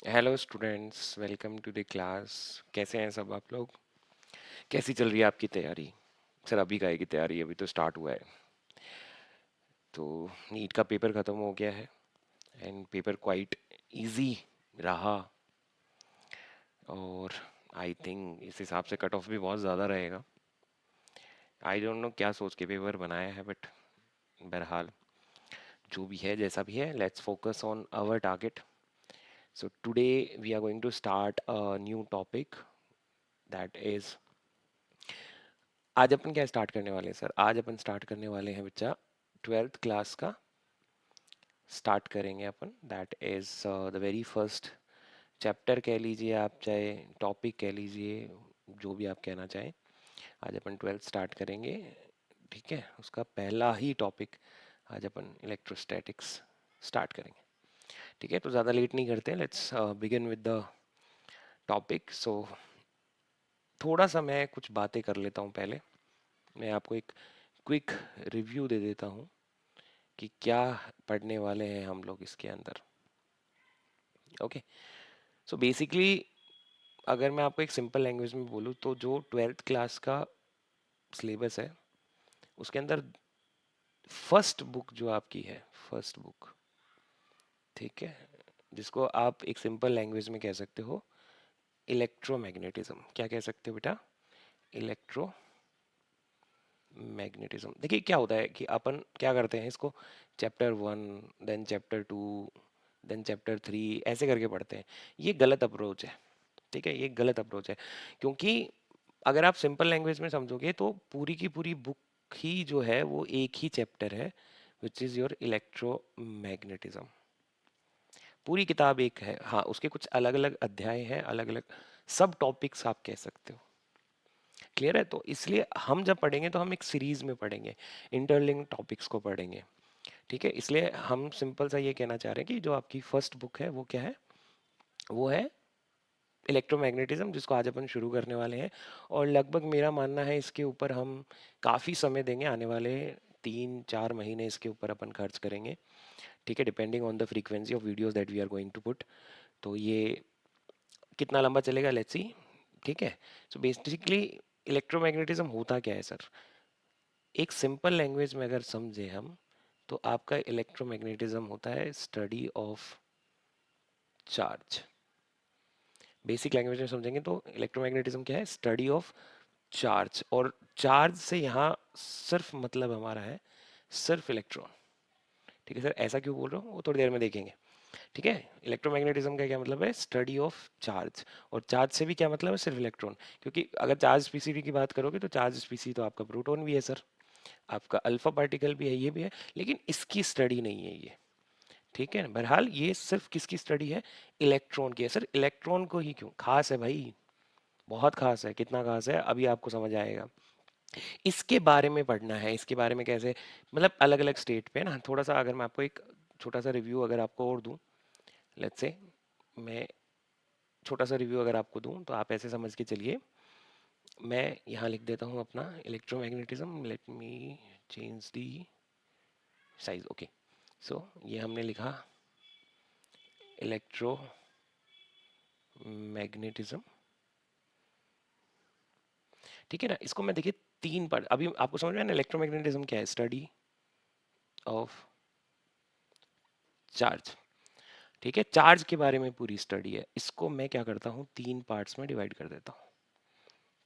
Hello students, welcome to the class. कैसे हैं सब आप लोग? कैसी चल रही है आपकी तैयारी? सर अभी काहे की तैयारी, अभी तो स्टार्ट हुआ है। तो नीट का पेपर ख़त्म हो गया है एंड पेपर क्वाइट इजी रहा। और आई थिंक इस हिसाब से कट ऑफ भी बहुत ज़्यादा रहेगा। आई डोंट नो क्या सोच के पेपर बनाया है, बट बहरहाल जो भी है जैसा भी है, let's focus on our target. So today we are going to start a new topic, that is, आज अपन क्या स्टार्ट करने वाले हैं सर? आज अपन स्टार्ट करने वाले हैं बच्चा, ट्वेल्थ क्लास का स्टार्ट करेंगे अपन। That is the very first chapter कह लीजिए आप, चाहे टॉपिक कह लीजिए, जो भी आप कहना चाहें। आज अपन ट्वेल्थ स्टार्ट करेंगे, ठीक है? उसका पहला ही टॉपिक आज अपन इलेक्ट्रोस्टैटिक्स स्टार्ट करेंगे, ठीक है? तो ज़्यादा लेट नहीं करते, let's begin with the topic. So थोड़ा सा मैं कुछ बातें कर लेता हूँ पहले। मैं आपको एक क्विक रिव्यू दे देता हूँ कि क्या पढ़ने वाले हैं हम लोग इसके अंदर। ओके, सो बेसिकली अगर मैं आपको एक सिंपल लैंग्वेज में बोलूँ तो जो ट्वेल्थ क्लास का सिलेबस है उसके अंदर फर्स्ट बुक जो आपकी है, फर्स्ट बुक, ठीक है, जिसको आप एक सिंपल लैंग्वेज में कह सकते हो इलेक्ट्रोमैग्नेटिज्म। क्या कह सकते हो बेटा? इलेक्ट्रोमैग्नेटिज्म। देखिए क्या होता है कि अपन क्या करते हैं, इसको chapter one, then chapter two, then chapter three, ऐसे करके पढ़ते हैं। ये गलत अप्रोच है, ठीक है? ये गलत अप्रोच है, क्योंकि अगर आप सिंपल लैंग्वेज में समझोगे तो पूरी की पूरी बुक ही जो है वो एक ही चैप्टर है, विच इज़ योर इलेक्ट्रोमैग्नेटिज्म। पूरी किताब एक है, हाँ, उसके कुछ अलग अलग अध्याय हैं, अलग अलग सब टॉपिक्स आप कह सकते हो। क्लियर है? तो इसलिए हम जब पढ़ेंगे तो हम एक सीरीज में पढ़ेंगे, इंटरलिंक टॉपिक्स को पढ़ेंगे, ठीक है? इसलिए हम सिंपल सा ये कहना चाह रहे हैं कि जो आपकी फर्स्ट बुक है वो क्या है? वो है इलेक्ट्रोमैग्नेटिज्म, जिसको आज अपन शुरू करने वाले हैं। और लगभग मेरा मानना है इसके ऊपर हम काफ़ी समय देंगे, आने वाले 3-4 महीने इसके ऊपर अपन खर्च करेंगे, ठीक है? Depending on the frequency of videos that we are going to put. तो ये कितना लंबा चलेगा, लेट्स सी, ठीक है? सो बेसिकली इलेक्ट्रोमैग्नेटिज्म होता क्या है सर? एक सिंपल लैंग्वेज में अगर समझे हम, तो आपका इलेक्ट्रोमैग्नेटिज्म होता है study of charge. Basic language में समझेंगे तो इलेक्ट्रोमैग्नेटिज्म क्या है? Study of charge. और चार्ज से यहाँ सिर्फ मतलब हमारा है सिर्फ इलेक्ट्रॉन, ठीक है सर? ऐसा क्यों बोल रहा हूँ वो थोड़ी देर में देखेंगे, ठीक है? इलेक्ट्रोमैग्नेटिज्म का क्या मतलब है? Study of charge. और चार्ज से भी क्या मतलब है? सिर्फ इलेक्ट्रॉन। क्योंकि अगर चार्ज स्पीसीबी की बात करोगे तो चार्ज स्पीसी तो आपका प्रोटॉन भी है सर, आपका अल्फा पार्टिकल भी है, ये भी है, लेकिन इसकी स्टडी नहीं है ये, ठीक है? बहरहाल ये सिर्फ किसकी स्टडी है? इलेक्ट्रॉन की है सर। इलेक्ट्रॉन को ही क्यों खास है भाई? बहुत खास है। कितना खास है अभी आपको समझ आएगा। इसके बारे में पढ़ना है, इसके बारे में कैसे, मतलब अलग अलग स्टेट पे ना, थोड़ा सा अगर मैं आपको एक छोटा सा रिव्यू अगर आपको और दूं, लेट्स से मैं छोटा सा रिव्यू अगर आपको दूं तो आप ऐसे समझ के चलिए। मैं यहाँ लिख देता हूँ अपना electromagnetism, let me change the size. Okay, so ये हमने लिखा इलेक्ट्रोमैग्नेटिज्म, ठीक है ना? इसको मैं देखिए तीन पार्ट, अभी आपको समझ में आया ना इलेक्ट्रोमैग्नेटिज्म क्या है? स्टडी ऑफ चार्ज, ठीक है? चार्ज के बारे में पूरी स्टडी है। इसको मैं क्या करता हूँ, तीन पार्ट्स में डिवाइड कर देता हूँ,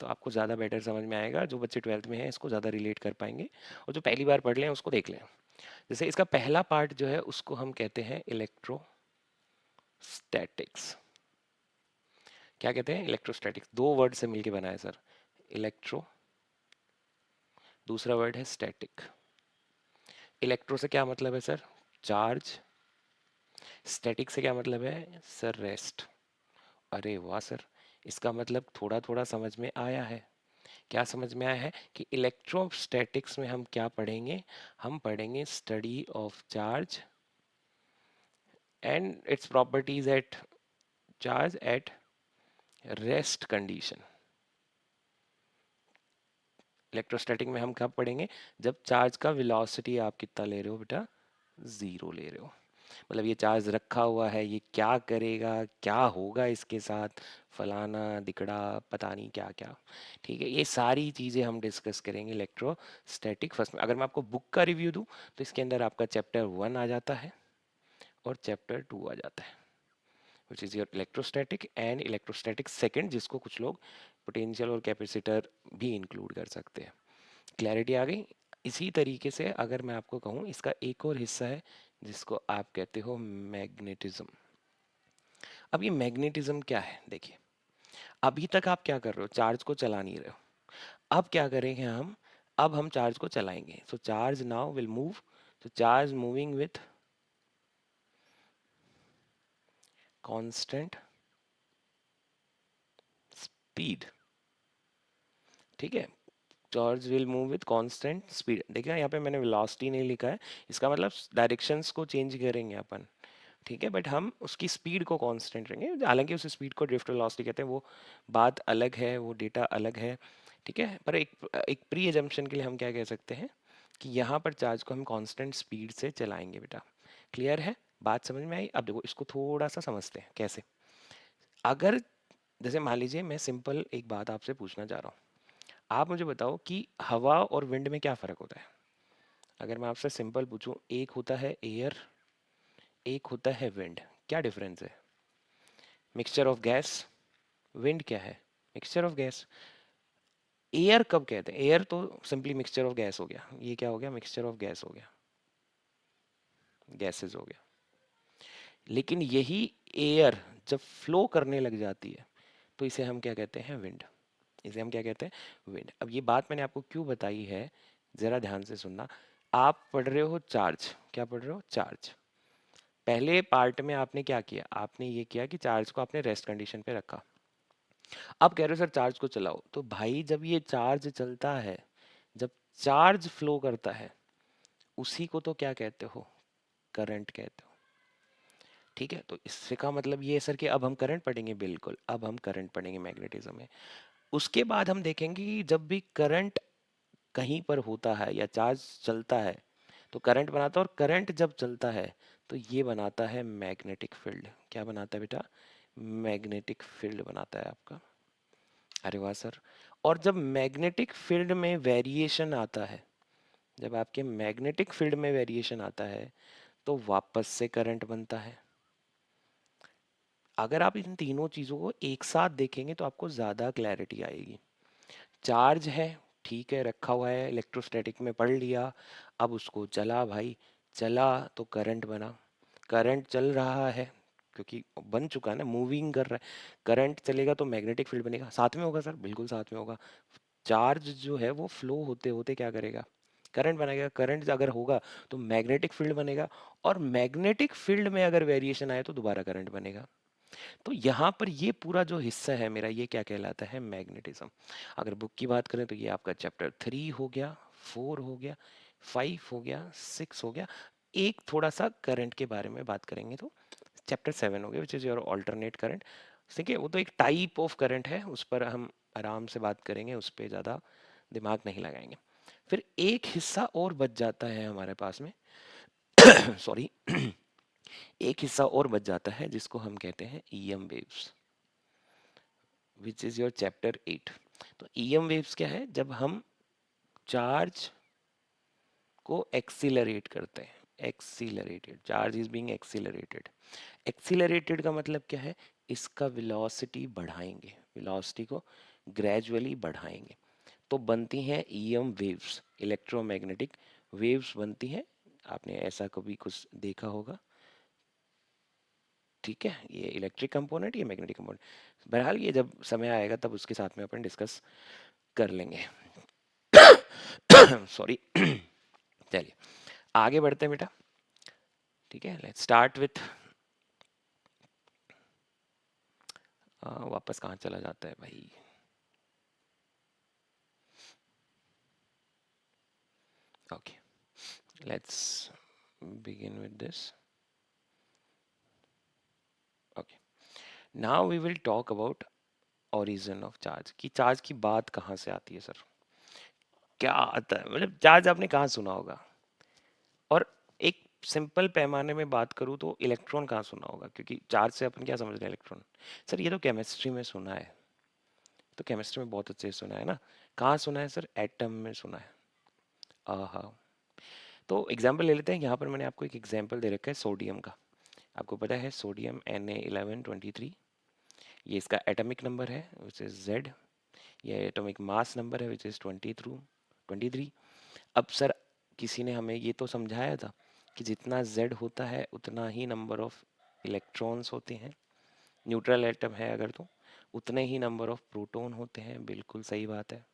तो आपको ज़्यादा बेटर समझ में आएगा। जो बच्चे ट्वेल्थ में हैं इसको ज़्यादा रिलेट कर पाएंगे, और जो पहली बार पढ़ लें उसको देख लें। जैसे इसका पहला पार्ट जो है उसको हम कहते हैं इलेक्ट्रोस्टैटिक्स। क्या कहते हैं? इलेक्ट्रोस्टैटिक्स। दो वर्ड से मिलके बना है सर, इलेक्ट्रो, दूसरा वर्ड है स्टैटिक। इलेक्ट्रो से क्या मतलब है सर? चार्ज। स्टैटिक से क्या मतलब है सर? रेस्ट। अरे वाह सर, इसका मतलब थोड़ा थोड़ा समझ में आया है। क्या समझ में आया है? कि इलेक्ट्रोस्टैटिक्स में हम क्या पढ़ेंगे? हम पढ़ेंगे study of charge and its properties at charge at rest condition. Electrostatic में हम कब पढ़ेंगे? जब चार्ज का वेलोसिटी आप कितना ले रहे हो बेटा? जीरो ले रहे हो। मतलब ये चार्ज रखा हुआ है, ये क्या करेगा, क्या होगा इसके साथ, फलाना दिकड़ा, पता नहीं क्या क्या। ठीक है, ये सारी चीज़ें हम डिस्कस करेंगे इलेक्ट्रोस्टैटिक फर्स्ट में। अगर मैं आपको बुक का रिव्यू दूं तो इसके अंदर आपका चैप्टर 1 आ जाता है और चैप्टर 2 आ जाता है, which is your electrostatic and electrostatic second, जिसको कुछ लोग पोटेंशियल और कैपेसिटर भी इंक्लूड कर सकते हैं। क्लैरिटी आ गई। इसी तरीके से अगर मैं आपको कहूँ, इसका एक और हिस्सा है जिसको आप कहते हो मैग्नेटिज्म। अब ये मैग्नेटिज्म क्या है, देखिए अभी तक आप क्या कर रहे हो, चार्ज को चला नहीं रहे हो। अब क्या करेंगे हम, अब हम चार्ज को चलाएंगे। So charge now will move, so charge moving with constant speed. ठीक है, charge will move with constant speed. देखिए यहाँ पे मैंने वेलोसिटी नहीं लिखा है, इसका मतलब डायरेक्शंस को चेंज करेंगे अपन। ठीक है, बट हम उसकी स्पीड को कांस्टेंट रखेंगे, हालांकि उस स्पीड को ड्रिफ्ट वेलोसिटी कहते हैं, वो बात अलग है, वो डेटा अलग है। ठीक है, पर एक प्री एजम्पशन के लिए हम क्या कह सकते हैं कि यहाँ पर चार्ज को हम कांस्टेंट स्पीड से चलाएंगे बेटा। क्लियर है, बात समझ में आई? अब देखो इसको थोड़ा सा समझते हैं कैसे। अगर जैसे मान लीजिए मैं सिंपल एक बात आपसे पूछना चाह रहा हूँ, आप मुझे बताओ कि हवा और विंड में क्या फ़र्क होता है। अगर मैं आपसे सिंपल पूछूं, एक होता है एयर, एक होता है विंड, क्या डिफरेंस है? Mixture of gas. विंड क्या है? Mixture of gas. एयर कब कहते हैं? एयर तो सिंपली मिक्सचर ऑफ गैस हो गया, ये क्या हो गया? मिक्सचर ऑफ गैस हो गया, गैसेस हो गया। लेकिन यही एयर जब फ्लो करने लग जाती है तो इसे हम क्या कहते हैं? विंड। इसे हम क्या कहते हैं? विंड। अब ये बात मैंने आपको क्यों बताई है, जरा ध्यान से सुनना। आप पढ़ रहे हो चार्ज, क्या पढ़ रहे हो? चार्ज। पहले पार्ट में आपने क्या किया, आपने ये किया कि चार्ज को आपने रेस्ट कंडीशन पे रखा। अब कह रहे हो सर चार्ज को चलाओ, तो भाई जब ये चार्ज चलता है, जब चार्ज फ्लो करता है, उसी को तो क्या कहते हो? करंट कहते हो। ठीक है, तो इससे का मतलब ये है सर कि अब हम करंट पढ़ेंगे, बिल्कुल अब हम करंट पढ़ेंगे मैग्नेटिज्म में। उसके बाद हम देखेंगे कि जब भी करंट कहीं पर होता है या चार्ज चलता है तो करंट बनाता है, और करंट जब चलता है तो ये बनाता है मैग्नेटिक फील्ड। क्या बनाता है बेटा? मैग्नेटिक फील्ड बनाता है आपका। अरे वाह सर। और जब मैग्नेटिक फील्ड में वेरिएशन आता है, जब आपके मैग्नेटिक फील्ड में वेरिएशन आता है तो वापस से करंट बनता है। अगर आप इन तीनों चीज़ों को एक साथ देखेंगे तो आपको ज़्यादा क्लैरिटी आएगी। चार्ज है, ठीक है, रखा हुआ है, इलेक्ट्रोस्टैटिक में पढ़ लिया। अब उसको चला भाई, चला तो करंट बना। करंट चल रहा है क्योंकि बन चुका है ना, मूविंग कर रहा है। करंट चलेगा तो मैग्नेटिक फील्ड बनेगा, साथ में होगा सर, बिल्कुल साथ में होगा। चार्ज जो है वो फ्लो होते होते क्या करेगा? करंट बनाएगा। करंट अगर होगा तो मैग्नेटिक फील्ड बनेगा, और मैग्नेटिक फील्ड में अगर वेरिएशन आए तो दोबारा करंट बनेगा। तो यहाँ पर ये पूरा जो हिस्सा है मेरा, ये क्या कहलाता है? मैग्नेटिज्म। अगर बुक की बात करें तो ये आपका चैप्टर 3 हो गया, 4 हो गया, 5 हो गया, 6 हो गया। एक थोड़ा सा करंट के बारे में बात करेंगे तो चैप्टर 7 हो गया, which is your alternate current. ठीक है, वो तो एक टाइप ऑफ करंट है, उस पर हम आराम से बात करेंगे, उस पर ज़्यादा दिमाग नहीं लगाएंगे। फिर एक हिस्सा और बच जाता है हमारे पास में सॉरी एक हिस्सा और बच जाता है जिसको हम कहते हैं EM waves, which is your chapter 8। तो ईएम वेव्स क्या है? जब हम चार्ज को एक्सीलरेट करते हैं, accelerated, charge is being accelerated. Accelerated का मतलब क्या है? इसका वेलोसिटी बढ़ाएंगे, वेलोसिटी को ग्रेजुअली बढ़ाएंगे, तो बनती हैं ईएम वेव्स, इलेक्ट्रोमैग्नेटिक वेव्स बनती हैं। आपने ऐसा कभी कुछ देखा होगा। ठीक है, ये इलेक्ट्रिक कंपोनेंट, ये मैग्नेटिक कंपोनेंट। बहरहाल ये जब समय आएगा तब उसके साथ में अपन डिस्कस कर लेंगे। सॉरी चलिए आगे बढ़ते हैं बेटा। ठीक है, लेट्स स्टार्ट विथ, वापस कहाँ चला जाता है भाई? Okay, let's begin with this. Okay, now we will talk about origin of charge, कि चार्ज की बात कहाँ से आती है सर, क्या आता है, मतलब चार्ज आपने कहाँ सुना होगा। और एक सिंपल पैमाने में बात करूँ तो इलेक्ट्रॉन कहाँ सुना होगा, क्योंकि चार्ज से अपन क्या समझ रहे हैं इलेक्ट्रॉन। सर ये तो केमिस्ट्री में सुना है, तो केमिस्ट्री में बहुत अच्छे से सुना है ना। कहाँ सुना है सर, एटम में सुना है। आहा। तो एग्जाम्पल ले लेते हैं, यहाँ पर मैंने आपको एक एग्जाम्पल दे रखा है सोडियम का। आपको पता है सोडियम Na1123, ये इसका एटॉमिक नंबर है विच इज Z। ये एटॉमिक मास नंबर है विच इज 23। अब सर किसी ने हमें ये तो समझाया था कि जितना Z होता है उतना ही नंबर ऑफ इलेक्ट्रॉन्स होते हैं, न्यूट्रल एटम है अगर तो उतने ही नंबर ऑफ प्रोटॉन होते हैं। बिल्कुल सही बात है।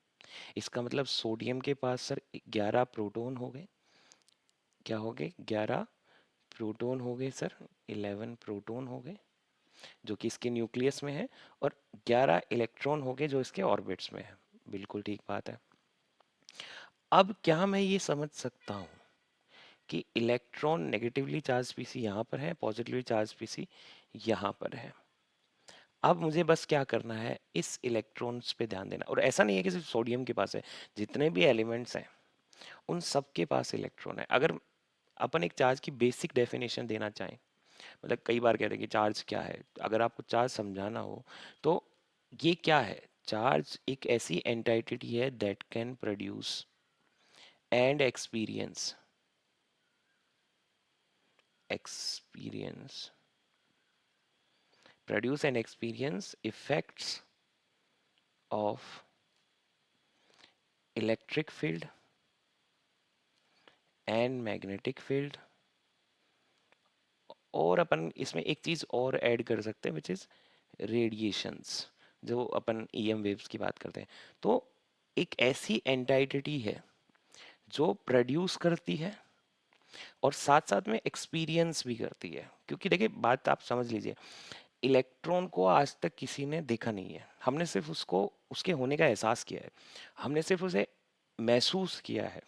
इसका मतलब सोडियम के पास सर 11 प्रोटॉन हो गए। क्या हो गए, 11 प्रोटॉन हो गए सर, 11 प्रोटॉन हो गए जो कि इसके न्यूक्लियस में है, और 11 इलेक्ट्रॉन हो गए जो इसके ऑर्बिट्स में है। बिल्कुल ठीक बात है। अब क्या मैं ये समझ सकता हूँ कि इलेक्ट्रॉन नेगेटिवली चार्ज पीसी यहाँ पर है, पॉजिटिवली चार्ज पीसी यहाँ पर है। अब मुझे बस क्या करना है, इस इलेक्ट्रॉन्स पे ध्यान देना। और ऐसा नहीं है कि सिर्फ सोडियम के पास है, जितने भी एलिमेंट्स हैं उन सब के पास इलेक्ट्रॉन है। अगर अपन एक चार्ज की बेसिक डेफिनेशन देना चाहें, मतलब कई बार कहते हैं कि चार्ज क्या है, अगर आपको चार्ज समझाना हो तो ये क्या है, चार्ज एक ऐसी एंटाइटी है that can produce and experience produce and experience effects of electric field and magnetic field। और अपन इसमें एक चीज और ऐड कर सकते हैं विच इज रेडिएशंस, जो अपन ईएम वेव्स की बात करते हैं। तो एक ऐसी एंटाइटी है जो प्रोड्यूस करती है और साथ साथ में एक्सपीरियंस भी करती है। क्योंकि देखिए बात आप समझ लीजिए, इलेक्ट्रॉन को आज तक किसी ने देखा नहीं है, हमने सिर्फ उसको उसके होने का एहसास किया है, हमने सिर्फ उसे महसूस किया है।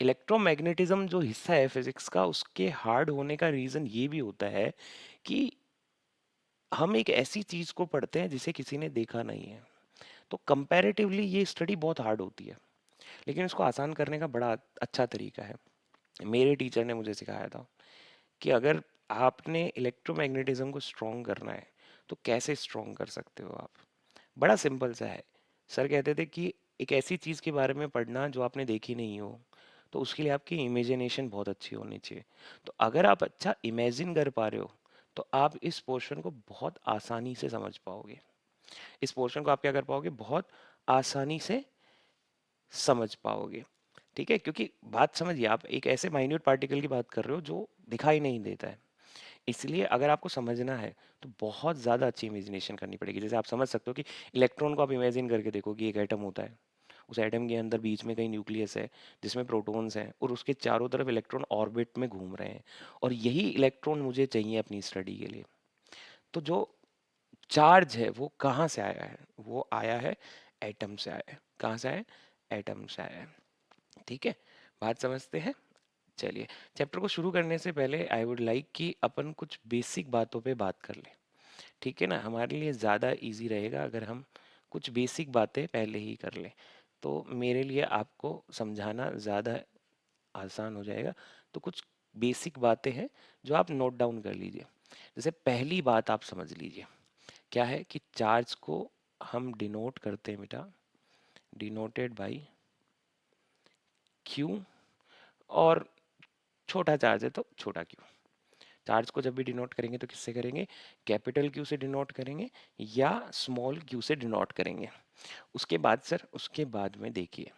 इलेक्ट्रोमैग्नेटिज्म जो हिस्सा है फिजिक्स का, उसके हार्ड होने का रीजन ये भी होता है कि हम एक ऐसी चीज को पढ़ते हैं जिसे किसी ने देखा नहीं है। तो कंपैरेटिवली ये स्टडी बहुत हार्ड होती है, लेकिन इसको आसान करने का बड़ा अच्छा तरीका है। मेरे टीचर ने मुझे सिखाया था कि अगर आपने इलेक्ट्रोमैग्नेटिज्म को स्ट्रॉन्ग करना है तो कैसे स्ट्रॉन्ग कर सकते हो आप। बड़ा सिंपल सा है। सर कहते थे कि एक ऐसी चीज़ के बारे में पढ़ना जो आपने देखी नहीं हो, तो उसके लिए आपकी इमेजिनेशन बहुत अच्छी होनी चाहिए। तो अगर आप अच्छा इमेजिन कर पा रहे हो तो आप इस पोर्शन को बहुत आसानी से समझ पाओगे। इस पोर्शन को आप क्या कर पाओगे, बहुत आसानी से समझ पाओगे। ठीक है, क्योंकि बात समझिए, आप एक ऐसे माइन्यूट पार्टिकल की बात कर रहे हो जो दिखाई नहीं देता है। इसलिए अगर आपको समझना है तो बहुत ज़्यादा अच्छी इमेजिनेशन करनी पड़ेगी। जैसे आप समझ सकते हो कि इलेक्ट्रॉन को आप इमेजिन करके देखो कि एक एटम होता है, उस एटम के अंदर बीच में कहीं न्यूक्लियस है जिसमें प्रोटॉन्स हैं और उसके चारों तरफ इलेक्ट्रॉन ऑर्बिट में घूम रहे हैं, और यही इलेक्ट्रॉन मुझे चाहिए अपनी स्टडी के लिए। तो जो चार्ज है वो कहाँ से आया है, वो आया है एटम से आया है। कहाँ से आया है, एटम से आया है। ठीक है, बात समझते हैं। चलिए, चैप्टर को शुरू करने से पहले आई वुड लाइक कि अपन कुछ बेसिक बातों पे बात कर लें। ठीक है ना, हमारे लिए ज़्यादा इजी रहेगा अगर हम कुछ बेसिक बातें पहले ही कर लें, तो मेरे लिए आपको समझाना ज़्यादा आसान हो जाएगा। तो कुछ बेसिक बातें हैं जो आप नोट डाउन कर लीजिए। जैसे पहली बात आप समझ लीजिए, क्या है कि चार्ज को हम डिनोट करते हैं बेटा, डिनोटेड बाई क्यू। और छोटा चार्ज है तो छोटा क्यू। चार्ज को जब भी डिनोट करेंगे तो किससे करेंगे, कैपिटल क्यू से डिनोट करेंगे या स्मॉल क्यू से डिनोट करेंगे। उसके बाद सर, उसके बाद में देखिए,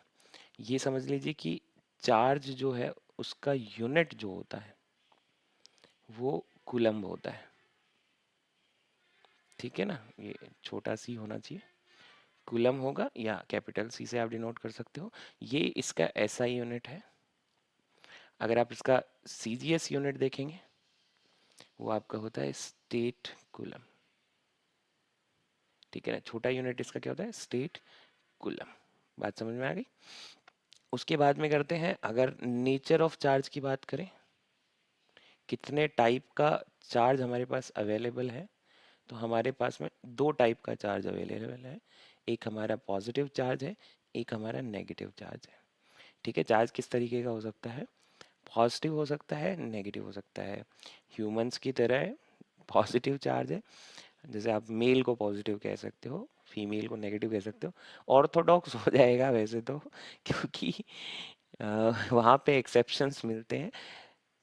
ये समझ लीजिए कि चार्ज जो है उसका यूनिट जो होता है वो कूलम्ब होता है। ठीक है ना, ये छोटा सी होना चाहिए, कूलम्ब होगा, या कैपिटल सी से आप डिनोट कर सकते हो। ये इसका एसआई यूनिट है। अगर आप इसका सीजीएस यूनिट देखेंगे वो आपका होता है स्टेट कूलम। ठीक है ना, छोटा यूनिट इसका क्या होता है, स्टेट कूलम। बात समझ में आ गई। उसके बाद में करते हैं, अगर नेचर ऑफ चार्ज की बात करें, कितने टाइप का चार्ज हमारे पास अवेलेबल है, तो हमारे पास में दो टाइप का चार्ज अवेलेबल है। एक हमारा पॉजिटिव चार्ज है, एक हमारा नेगेटिव चार्ज है। ठीक है, चार्ज किस तरीके का हो सकता है, पॉजिटिव हो सकता है, नेगेटिव हो सकता है। ह्यूमंस की तरह पॉजिटिव चार्ज है, जैसे आप मेल को पॉजिटिव कह सकते हो, फीमेल को नेगेटिव कह सकते हो। ऑर्थोडॉक्स हो जाएगा वैसे तो, क्योंकि वहाँ पे एक्सेप्शंस मिलते हैं।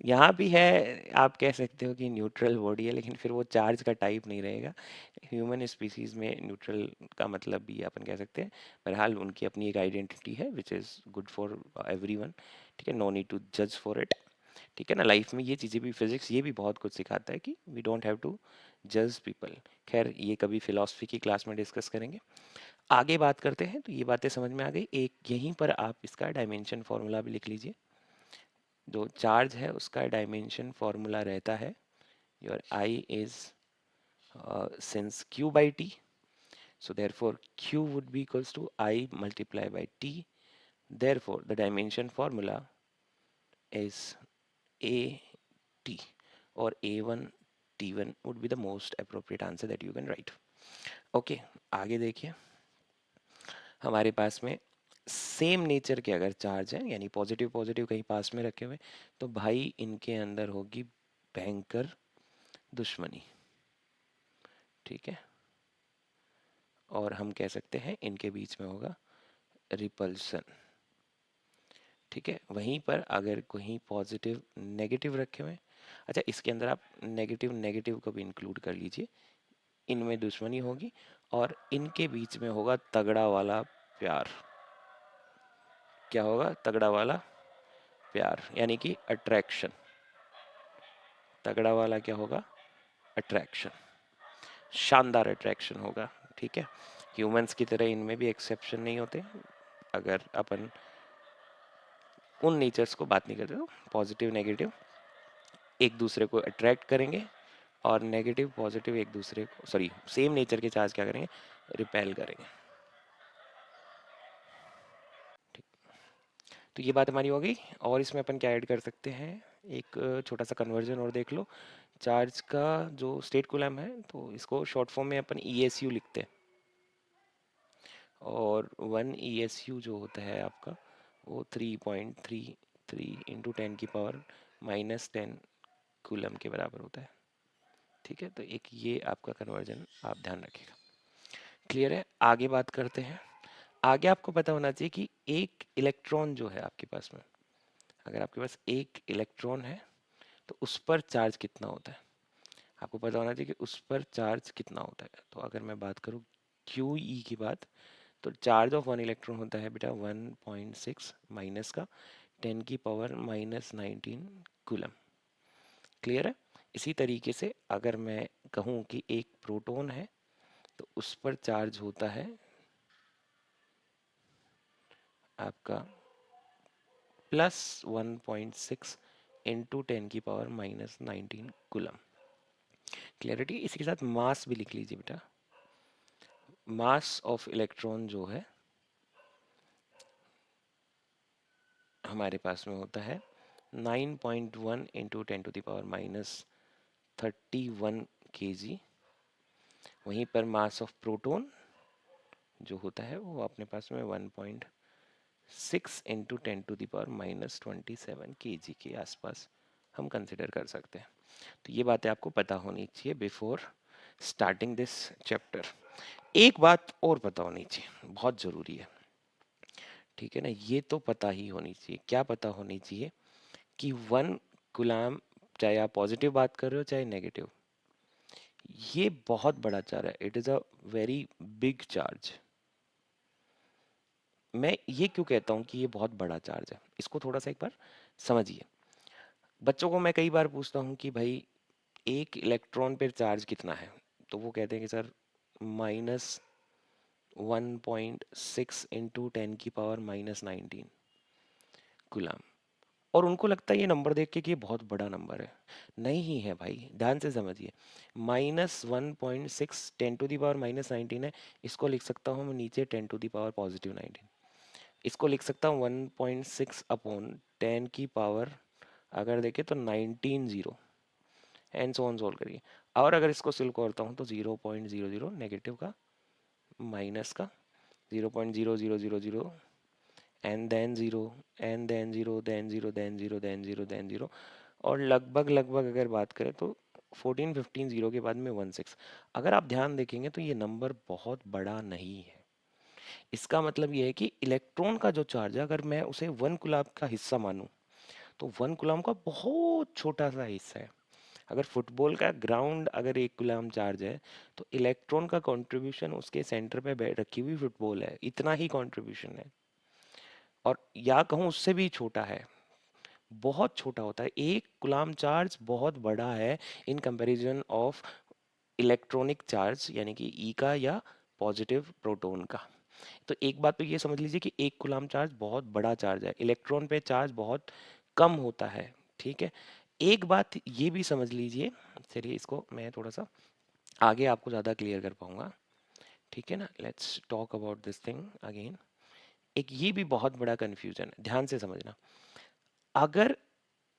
यहाँ भी है, आप कह सकते हो कि न्यूट्रल बॉडी है, लेकिन फिर वो चार्ज का टाइप नहीं रहेगा। ह्यूमन स्पीसीज में न्यूट्रल का मतलब भी अपन कह सकते हैं। बहरहाल उनकी अपनी एक आइडेंटिटी है which is good for everyone. ठीक है, नो नीड टू जज फॉर इट। ठीक है ना, लाइफ में ये चीज़ें भी, फिजिक्स ये भी बहुत कुछ सिखाता है कि वी डोंट हैव टू जज पीपल। खैर, ये कभी फिलॉसफी की क्लास में डिस्कस करेंगे। आगे बात करते हैं। तो ये बातें समझ में आ गई। एक यहीं पर आप इसका डायमेंशन फॉर्मूला भी लिख लीजिए। जो चार्ज है उसका डायमेंशन फॉर्मूला रहता है, your I is since q by t, so therefore q would be equals to I multiply by t. Therefore the dimension formula is a t, or a1 t1 would be the most appropriate answer that you can write. Okay, आगे देखिए। हमारे पास में same nature के अगर charge है, यानी positive positive कहीं पास में रखे हुए, तो भाई इनके अंदर होगी भयंकर दुश्मनी। ठीक है, और हम कह सकते हैं इनके बीच में होगा रिपल्सन। ठीक है, वहीं पर अगर कहीं पॉजिटिव नेगेटिव रखे हुए, अच्छा इसके अंदर आप नेगेटिव नेगेटिव को भी इंक्लूड कर लीजिए, इनमें दुश्मनी होगी और इनके बीच में होगा तगड़ा वाला प्यार। क्या होगा? तगड़ा वाला प्यार, यानी कि अट्रैक्शन। तगड़ा वाला क्या होगा? अट्रैक्शन, शानदार अट्रैक्शन होगा। ठीक है, ह्यूमंस की तरह इनमें भी एक्सेप्शन नहीं होते। अगर अपन उन नेचर्स को बात नहीं करते तो पॉजिटिव नेगेटिव एक दूसरे को अट्रैक्ट करेंगे, और नेगेटिव पॉजिटिव एक दूसरे को, सॉरी सेम नेचर के चार्ज क्या करेंगे? रिपेल करेंगे। ठीक, तो ये बात हमारी हो गई। और इसमें अपन क्या ऐड कर सकते हैं? एक छोटा सा कन्वर्जन और देख लो। चार्ज का जो स्टेट कूलम है, तो इसको शॉर्ट फॉर्म में अपन ESU लिखते हैं, और 1 ESU जो होता है आपका, वो 3.33 इंटू 10⁻⁻10 कूलम के बराबर होता है। ठीक है, तो एक ये आपका कन्वर्जन आप ध्यान रखिएगा। क्लियर है? आगे बात करते हैं। आगे आपको पता होना चाहिए कि एक इलेक्ट्रॉन जो है आपके पास में, अगर आपके पास एक इलेक्ट्रॉन है तो उस पर चार्ज कितना होता है। आपको पता होना चाहिए कि उस पर चार्ज कितना होता है। तो अगर मैं बात करूँ QE की बात, तो चार्ज ऑफ वन इलेक्ट्रॉन होता है बेटा 1.6 माइनस का 10⁻⁻19 कूलम। क्लियर है? इसी तरीके से अगर मैं कहूँ कि एक प्रोटॉन है, तो उस पर चार्ज होता है आपका +1.6 इंटू 10⁻⁻19 कूलम। क्लियरिटी? इसी के साथ मास भी लिख लीजिए बेटा। मास ऑफ इलेक्ट्रॉन जो है हमारे पास में होता है 9.1 इंटू 10⁻31 kg। वहीं पर मास ऑफ प्रोटॉन जो होता है वो अपने पास में 1.6 इंटू 10⁻⁻27 kg के आसपास हम कंसिडर कर सकते हैं। तो ये बातें आपको पता होनी चाहिए बिफोर स्टार्टिंग दिस चैप्टर। एक बात और पता होनी चाहिए, बहुत ज़रूरी है। ठीक है ना, ये तो पता ही होनी चाहिए। क्या पता होनी चाहिए? कि 1 कूलम, चाहे आप पॉजिटिव बात कर रहे हो चाहे नेगेटिव, ये बहुत बड़ा चार्ज है। It is a very big charge. मैं ये क्यों कहता हूँ कि ये बहुत बड़ा चार्ज है, इसको थोड़ा सा एक बार समझिए। बच्चों को मैं कई बार पूछता हूँ कि भाई एक इलेक्ट्रॉन पर चार्ज कितना है, तो वो कहते हैं कि सर -1.6 इंटू 10⁻⁻19 कूलम। और उनको लगता है ये नंबर देख के कि ये बहुत बड़ा नंबर है। नहीं है भाई, ध्यान से समझिए। -1.6 10⁻⁻19 है। इसको लिख सकता हूँ मैं नीचे 10⁻⁻19। इसको लिख सकता हूँ 1.6 अपॉन 10 की पावर, अगर देखें तो 19 zero, and so on solve करिए। और अगर इसको सिल्व करता हूँ तो 0.00 नेगेटिव का, माइनस का 0.0000 and than zero, and than zero, than zero, than zero, than zero, than zero, और लगभग लगभग अगर बात करें तो 14 15 जीरो के बाद में 16। अगर आप ध्यान देखेंगे तो ये नंबर बहुत बड़ा नहीं है। इसका मतलब ये है कि इलेक्ट्रॉन का जो चार्ज है, अगर मैं उसे 1 कूलम्ब का हिस्सा मानूं तो 1 कूलम्ब का बहुत छोटा सा हिस्सा है। अगर फुटबॉल का ग्राउंड अगर 1 कूलम्ब चार्ज है तो इलेक्ट्रॉन का कंट्रीब्यूशन उसके सेंटर पे रखी हुई फुटबॉल है, इतना ही कंट्रीब्यूशन है। और या कहूँ उससे भी छोटा है, बहुत छोटा होता है। 1 कूलम्ब चार्ज बहुत बड़ा है in comparison of electronic charge, यानी कि ई का या पॉजिटिव प्रोटॉन का। तो एक बात तो ये समझ लीजिए कि 1 कूलम्ब चार्ज बहुत बड़ा चार्ज है, इलेक्ट्रॉन पे चार्ज बहुत कम होता है। ठीक है, एक बात ये भी समझ लीजिए, चलिए इसको मैं थोड़ा सा आगे आपको ज़्यादा क्लियर कर पाऊंगा। ठीक है ना, let's talk about this thing again. एक ये भी बहुत बड़ा कन्फ्यूजन है, ध्यान से समझना। अगर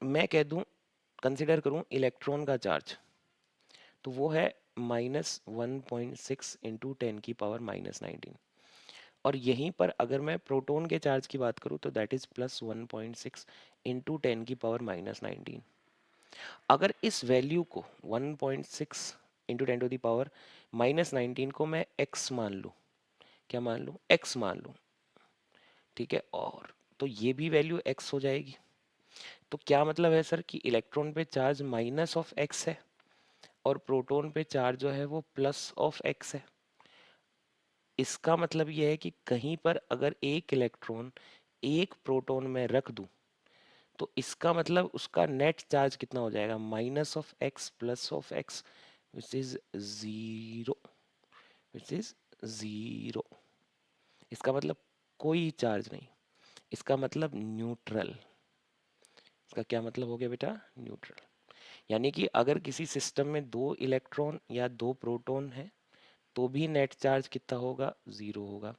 मैं कह दूं, कंसिडर करूं इलेक्ट्रॉन का चार्ज, तो वो है -1.6 इंटू 10⁻⁻19। और यहीं पर अगर मैं प्रोटॉन के चार्ज की बात करूं तो दैट इज +1.6 इंटू 10⁻⁻19। अगर इस वैल्यू को 1.6 इंटू 10⁻⁻19 को मैं x मान लूं, क्या मान लूं, x मान लूं, ठीक है, और तो ये भी वैल्यू x हो जाएगी। तो क्या मतलब है सर कि इलेक्ट्रॉन पे चार्ज -(x) है और प्रोटॉन पे चार्ज जो है वो +(x) है। इसका मतलब यह है कि कहीं पर अगर एक इलेक्ट्रॉन एक प्रोटॉन में रख दूं तो इसका मतलब उसका नेट चार्ज कितना हो जाएगा, -(x +)(x), which is zero, which is zero. इसका मतलब कोई चार्ज नहीं, इसका मतलब न्यूट्रल। इसका क्या मतलब हो गया बेटा, न्यूट्रल। यानी कि अगर किसी सिस्टम में 2 इलेक्ट्रॉन या 2 प्रोटॉन है तो भी नेट चार्ज कितना होगा, जीरो होगा।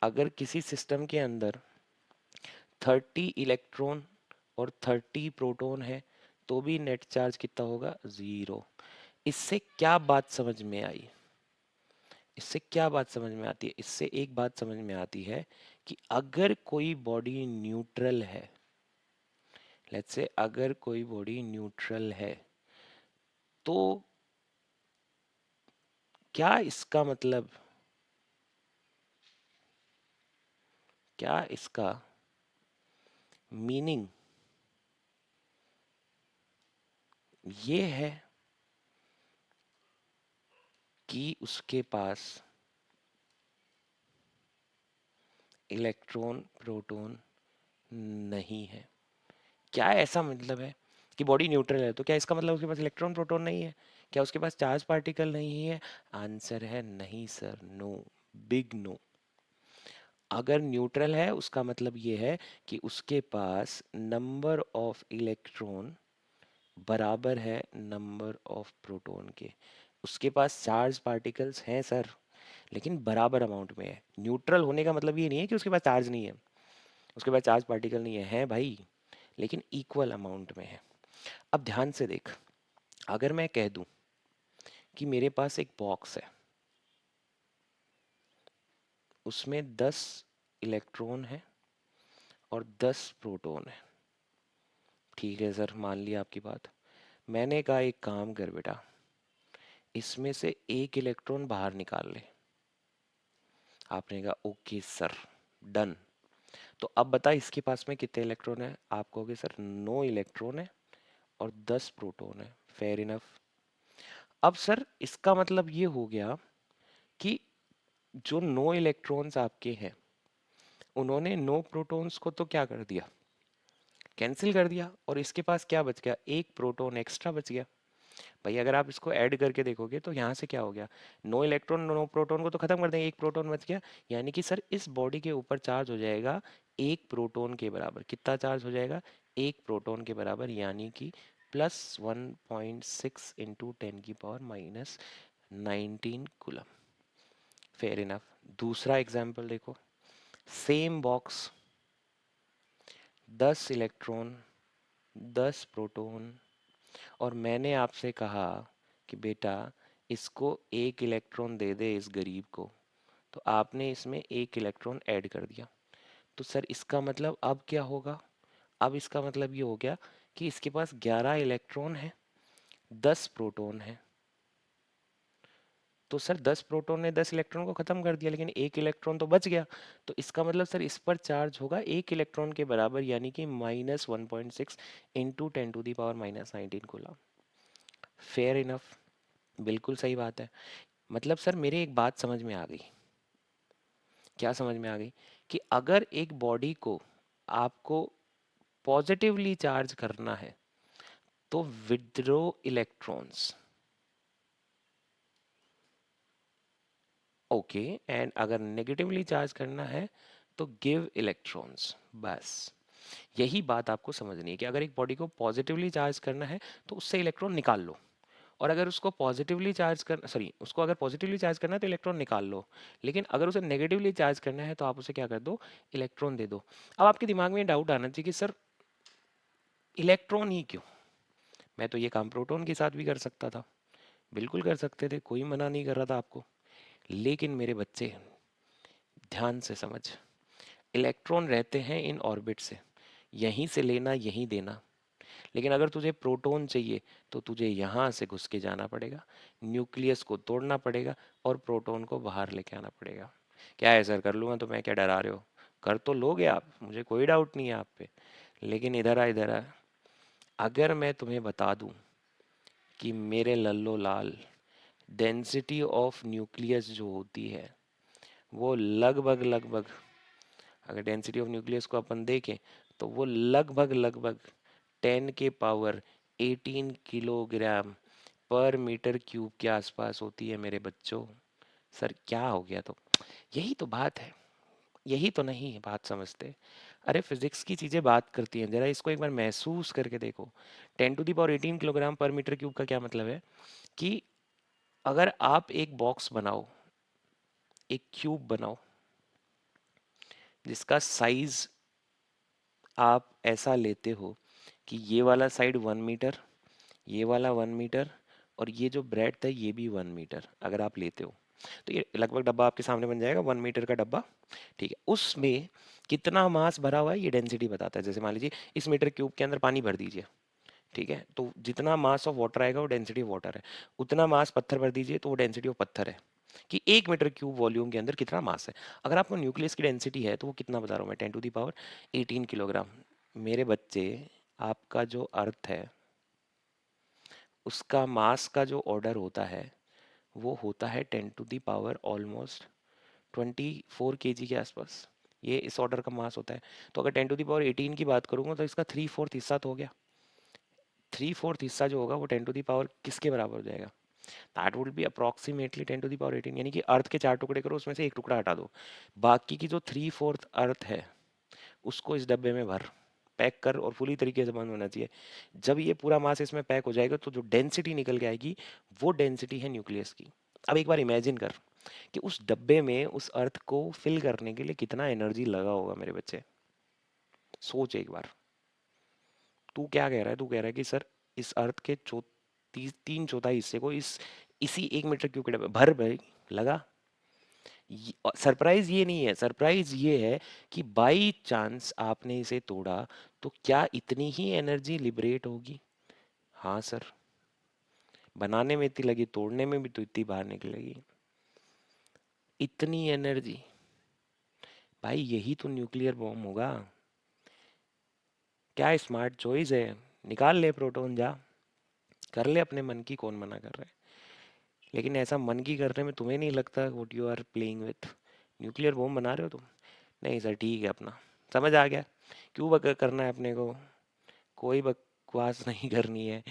अगर किसी सिस्टम के अंदर 30 इलेक्ट्रॉन और 30 प्रोटॉन है तो भी नेट चार्ज कितना होगा, जीरो। इससे क्या बात समझ में आई, इससे क्या बात समझ में आती है, इससे एक बात समझ में आती है कि अगर कोई बॉडी न्यूट्रल है, लेट्स से अगर कोई बॉडी न्यूट्रल है, तो क्या इसका मतलब, क्या इसका मीनिंग ये है कि उसके पास इलेक्ट्रॉन प्रोटॉन नहीं है। क्या ऐसा मतलब है कि बॉडी न्यूट्रल है तो क्या इसका मतलब उसके पास इलेक्ट्रॉन प्रोटॉन नहीं है, क्या उसके पास चार्ज पार्टिकल नहीं है? आंसर है नहीं सर, नो, बिग नो। अगर न्यूट्रल है उसका मतलब ये है कि उसके पास नंबर ऑफ इलेक्ट्रॉन बराबर है नंबर ऑफ प्रोटॉन के। उसके पास चार्ज पार्टिकल्स हैं सर, लेकिन बराबर अमाउंट में है। न्यूट्रल होने का मतलब ये नहीं है कि उसके पास चार्ज नहीं है, उसके पास चार्ज पार्टिकल नहीं है भाई, लेकिन इक्वल अमाउंट में है। अब ध्यान से देख, अगर मैं कह दूं कि मेरे पास एक बॉक्स है, उसमें 10 इलेक्ट्रॉन है और 10 प्रोटॉन है, ठीक है सर, मान लिया आपकी बात। मैंने कहा एक काम कर बेटा, इसमें से एक इलेक्ट्रॉन बाहर निकाल ले। आपने कहा ओके सर, डन। तो अब बता इसके पास में कितने इलेक्ट्रॉन है, आप कहोगे सर 9 इलेक्ट्रॉन है और 10 प्रोटॉन है, फेयर इनफ। अब सर इसका मतलब ये हो गया कि जो 9 इलेक्ट्रॉन्स आपके हैं उन्होंने 9 प्रोटॉन्स को तो क्या कर दिया, कैंसिल कर दिया, और इसके पास क्या बच गया, एक प्रोटॉन एक्स्ट्रा बच गया। भाई अगर आप इसको ऐड करके देखोगे तो यहाँ से क्या हो गया, 9 इलेक्ट्रॉन 9 प्रोटॉन को तो खत्म कर देंगे, एक प्रोटॉन बच गया। यानी कि सर इस बॉडी के ऊपर चार्ज हो जाएगा एक प्रोटॉन के बराबर। कितना चार्ज हो जाएगा, एक प्रोटॉन के बराबर, यानी कि +1.6 इंटू 10⁻⁻19 कूलम। Fair enough. दूसरा एग्जाम्पल देखो, सेम बॉक्स, 10 इलेक्ट्रॉन, 10 प्रोटॉन, और मैंने आपसे कहा कि बेटा इसको एक इलेक्ट्रॉन दे दे इस गरीब को, तो आपने इसमें एक इलेक्ट्रॉन ऐड कर दिया। तो सर इसका मतलब अब क्या होगा? अब इसका मतलब ये हो गया कि इसके पास 11 इलेक्ट्रॉन है, 10 प्रोटॉन है। तो सर 10 प्रोटॉन ने 10 इलेक्ट्रॉन को खत्म कर दिया, लेकिन एक इलेक्ट्रॉन तो बच गया। तो इसका मतलब सर इस पर चार्ज होगा एक इलेक्ट्रॉन के बराबर, यानी कि -1.6 इंटू 10⁻⁻19 कूलम। फेयर इनफ, बिल्कुल सही बात है। मतलब सर मेरे एक बात समझ में आ गई। क्या समझ में आ गई? कि अगर एक बॉडी को आपको पॉजिटिवली चार्ज करना है तो विथड्रॉ इलेक्ट्रॉन्स, ओके, एंड अगर नेगेटिवली चार्ज करना है तो गिव इलेक्ट्रॉन्स। बस यही बात आपको समझनी है कि अगर एक बॉडी को पॉजिटिवली चार्ज करना है तो उससे इलेक्ट्रॉन निकाल लो, और अगर उसको पॉजिटिवली चार्ज कर सॉरी उसको अगर पॉजिटिवली चार्ज करना है तो इलेक्ट्रॉन निकाल लो, लेकिन अगर उसे नेगेटिवली चार्ज करना है तो आप उसे क्या कर दो? इलेक्ट्रॉन दे दो। अब आपके दिमाग में डाउट आना चाहिए कि सर इलेक्ट्रॉन ही क्यों? मैं तो ये काम प्रोटॉन के साथ भी कर सकता था। बिल्कुल कर सकते थे, कोई मना नहीं कर रहा था आपको। लेकिन मेरे बच्चे ध्यान से समझ, इलेक्ट्रॉन रहते हैं इन ऑर्बिट से, यहीं से लेना यहीं देना। लेकिन अगर तुझे प्रोटॉन चाहिए तो तुझे यहाँ से घुस के जाना पड़ेगा, न्यूक्लियस को तोड़ना पड़ेगा और प्रोटॉन को बाहर लेके आना पड़ेगा। क्या है सर, कर लूँगा तो मैं क्या, डरा रहे हो? कर तो लोगे आप, मुझे कोई डाउट नहीं है आप पे। लेकिन इधर आ, इधर आ, अगर मैं तुम्हें बता दूं कि मेरे लल्लो लाल, डेंसिटी ऑफ न्यूक्लियस जो होती है वो लगभग लगभग, अगर डेंसिटी ऑफ न्यूक्लियस को अपन देखें तो वो लगभग लगभग 10 के पावर 18 किलोग्राम पर मीटर क्यूब के आसपास होती है मेरे बच्चों। सर क्या हो गया? तो यही तो बात है, यही तो नहीं है बात समझते। अरे फिजिक्स की चीजें बात करती हैं, जरा इसको एक बार महसूस करके देखो। 10⁻18 किलोग्राम पर मीटर क्यूब का क्या मतलब है? कि अगर आप एक बॉक्स बनाओ, एक क्यूब बनाओ जिसका साइज आप ऐसा लेते हो कि ये वाला साइड 1 मीटर, ये वाला 1 मीटर, और ये जो ब्रेड है ये भी 1 मीटर अगर आप लेते हो, तो ये लगभग डब्बा आपके सामने बन जाएगा, 1 मीटर का डब्बा। ठीक है, उसमें कितना मास भरा हुआ है ये डेंसिटी बताता है। जैसे मान लीजिए इस मीटर क्यूब के अंदर पानी भर दीजिए, ठीक है, तो जितना मास ऑफ वाटर आएगा वो डेंसिटी ऑफ वाटर है। उतना मास पत्थर भर दीजिए तो वो डेंसिटी ऑफ पत्थर है। कि 1 मीटर क्यूब वॉल्यूम के अंदर कितना मास है। अगर आपको न्यूक्लियस की डेंसिटी है तो वो कितना बता रहा हूँ मैं, 10⁻18 किलोग्राम। मेरे बच्चे, आपका जो अर्थ है उसका मास का जो ऑर्डर होता है वो होता है 10 to the power almost 24 kg के आसपास। ये इस ऑर्डर का मास होता है। तो अगर 10⁻18 की बात करूंगा तो इसका 3/4 हिस्सा तो हो गया। 3/4 हिस्सा जो होगा वो 10 टू दी पावर किसके बराबर हो जाएगा? दैट वुड बी अप्रॉक्सीमेटली 10⁻18, यानी कि अर्थ के 4 टुकड़े करो, उसमें से एक टुकड़ा हटा दो, बाकी की जो 3/4 अर्थ है उसको इस डब्बे में भर, पैक कर, और फुली तरीके से बंद होना चाहिए। जब ये पूरा मास इसमें पैक हो जाएगा तो जो डेंसिटी निकल के आएगी वो डेंसिटी है न्यूक्लियस की। अब एक बार इमेजिन कर कि उस डब्बे में उस अर्थ को फिल करने के लिए कितना एनर्जी लगा होगा मेरे बच्चे। सोच एक बार। तू क्या कह रहा है? तू कह रहा है कि सर इस अर्थ के 3/4 हिस्से को इस इसी 1 मीटर क्यूब के डब्बे भर भाई लगा। सरप्राइज ये नहीं है, सरप्राइज ये है कि बाई चांस आपने इसे तोड़ा तो क्या इतनी ही एनर्जी लिबरेट होगी? हाँ सर, बनाने में इतनी लगी, तोड़ने में भी तो इतनी बाहर निकलेगी। इतनी एनर्जी, भाई यही तो न्यूक्लियर बॉम्ब होगा। क्या स्मार्ट चॉइस है? निकाल ले प्रोटॉन, जा कर ले अपने मन की, कौन मना कर रहा है? लेकिन ऐसा मन की करने में तुम्हें नहीं लगता what you are playing with? Nuclear bomb बना रहे हो तुम? नहीं सर ठीक है, अपना समझ आ गया। क्यों करना है अपने को? कोई बकवास नहीं करनी है।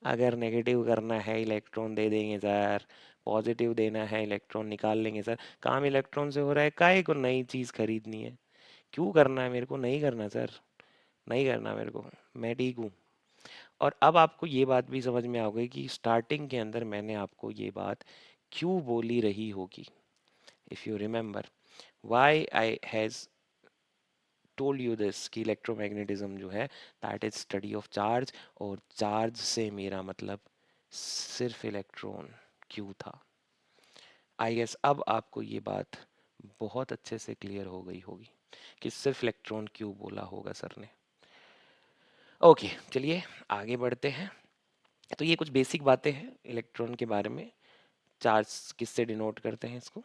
अगर नेगेटिव करना है इलेक्ट्रॉन दे देंगे सर, पॉजिटिव देना है इलेक्ट्रॉन निकाल लेंगे सर। काम इलेक्ट्रॉन से हो रहा है, काहे को नई चीज़ खरीदनी है? क्यों करना है मेरे को? नहीं करना सर, नहीं करना मेरे को, मैं ठीक हूँ। और अब आपको ये बात भी समझ में आ गई कि स्टार्टिंग के अंदर मैंने आपको ये बात क्यों बोली रही होगी। If you remember why I has told you this कि इलेक्ट्रोमैग्नेटिज्म जो है that is study of charge, और चार्ज से मेरा मतलब सिर्फ इलेक्ट्रॉन क्यों था। आई गेस अब आपको ये बात बहुत अच्छे से क्लियर हो गई होगी। कि सिर्फ इलेक्ट्रॉन क्यों बोला होगा सर ने। ओके चलिए आगे बढ़ते हैं। तो ये कुछ बेसिक बातें हैं इलेक्ट्रॉन के बारे में। चार्ज किससे डिनोट करते हैं इसको,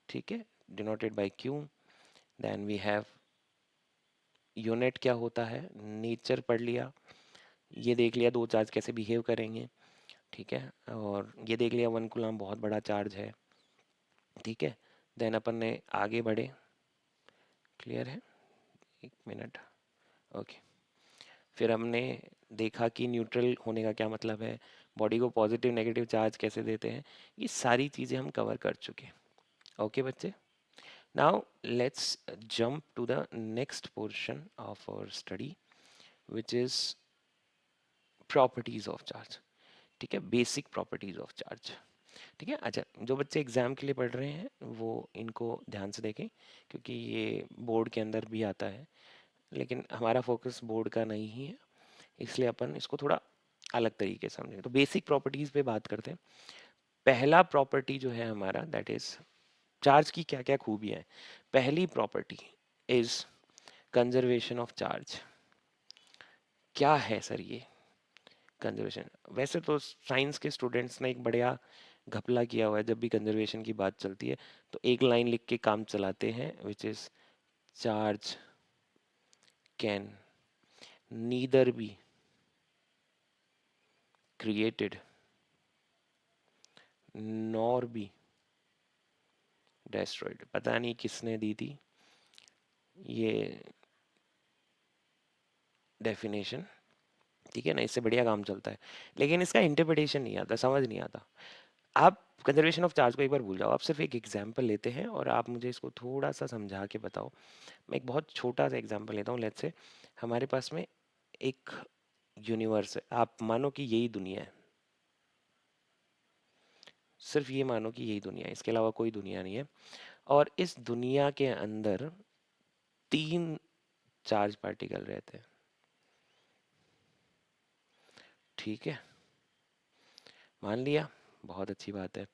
ठीक है, denoted by Q. Then we have unit क्या होता है, नेचर पढ़ लिया, ये देख लिया दो चार्ज कैसे बिहेव करेंगे, ठीक है, और ये देख लिया 1 कूलम बहुत बड़ा चार्ज है, ठीक है। देन अपन ने आगे बढ़े, क्लियर है, 1 मिनट, ओके। फिर हमने देखा कि न्यूट्रल होने का क्या मतलब है, बॉडी को पॉजिटिव नेगेटिव चार्ज कैसे देते हैं, ये सारी चीज़ें हम कवर कर चुके हैं। ओके बच्चे, now let's jump to the next portion of our study which is properties of charge, ठीक है, बेसिक प्रॉपर्टीज ऑफ चार्ज, ठीक है। अच्छा, जो बच्चे एग्जाम के लिए पढ़ रहे हैं वो इनको ध्यान से देखें क्योंकि ये बोर्ड के अंदर भी आता है, लेकिन हमारा फोकस बोर्ड का नहीं ही है, इसलिए अपन इसको थोड़ा अलग तरीके से समझेंगे। तो बेसिक प्रॉपर्टीज पे बात करते हैं। पहला प्रॉपर्टी जो है हमारा दैट इज चार्ज की क्या क्या खूबियां हैं। पहली property is conservation of charge. क्या है सर ये कंजर्वेशन? वैसे तो साइंस के स्टूडेंट्स ने एक बढ़िया घपला किया हुआ है, जब भी कंजर्वेशन की बात चलती है तो एक लाइन लिख के काम चलाते हैं which is charge can neither be created nor be destroyed. पता नहीं किसने दी थी ये डेफिनेशन, ठीक है ना, इससे बढ़िया काम चलता है, लेकिन इसका इंटरप्रिटेशन नहीं आता, समझ नहीं आता। आप कंजर्वेशन ऑफ चार्ज को एक बार भूल जाओ, आप सिर्फ एक एग्जांपल लेते हैं और आप मुझे इसको थोड़ा सा समझा के बताओ। मैं एक बहुत छोटा सा एग्जांपल लेता हूँ। लेट्स से हमारे पास में एक यूनिवर्स है, आप मानो कि यही दुनिया है, सिर्फ ये मानो कि यही दुनिया है, इसके अलावा कोई दुनिया नहीं है, और इस दुनिया के अंदर 3 चार्ज पार्टिकल रहते हैं, ठीक है, मान लिया, बहुत अच्छी बात है।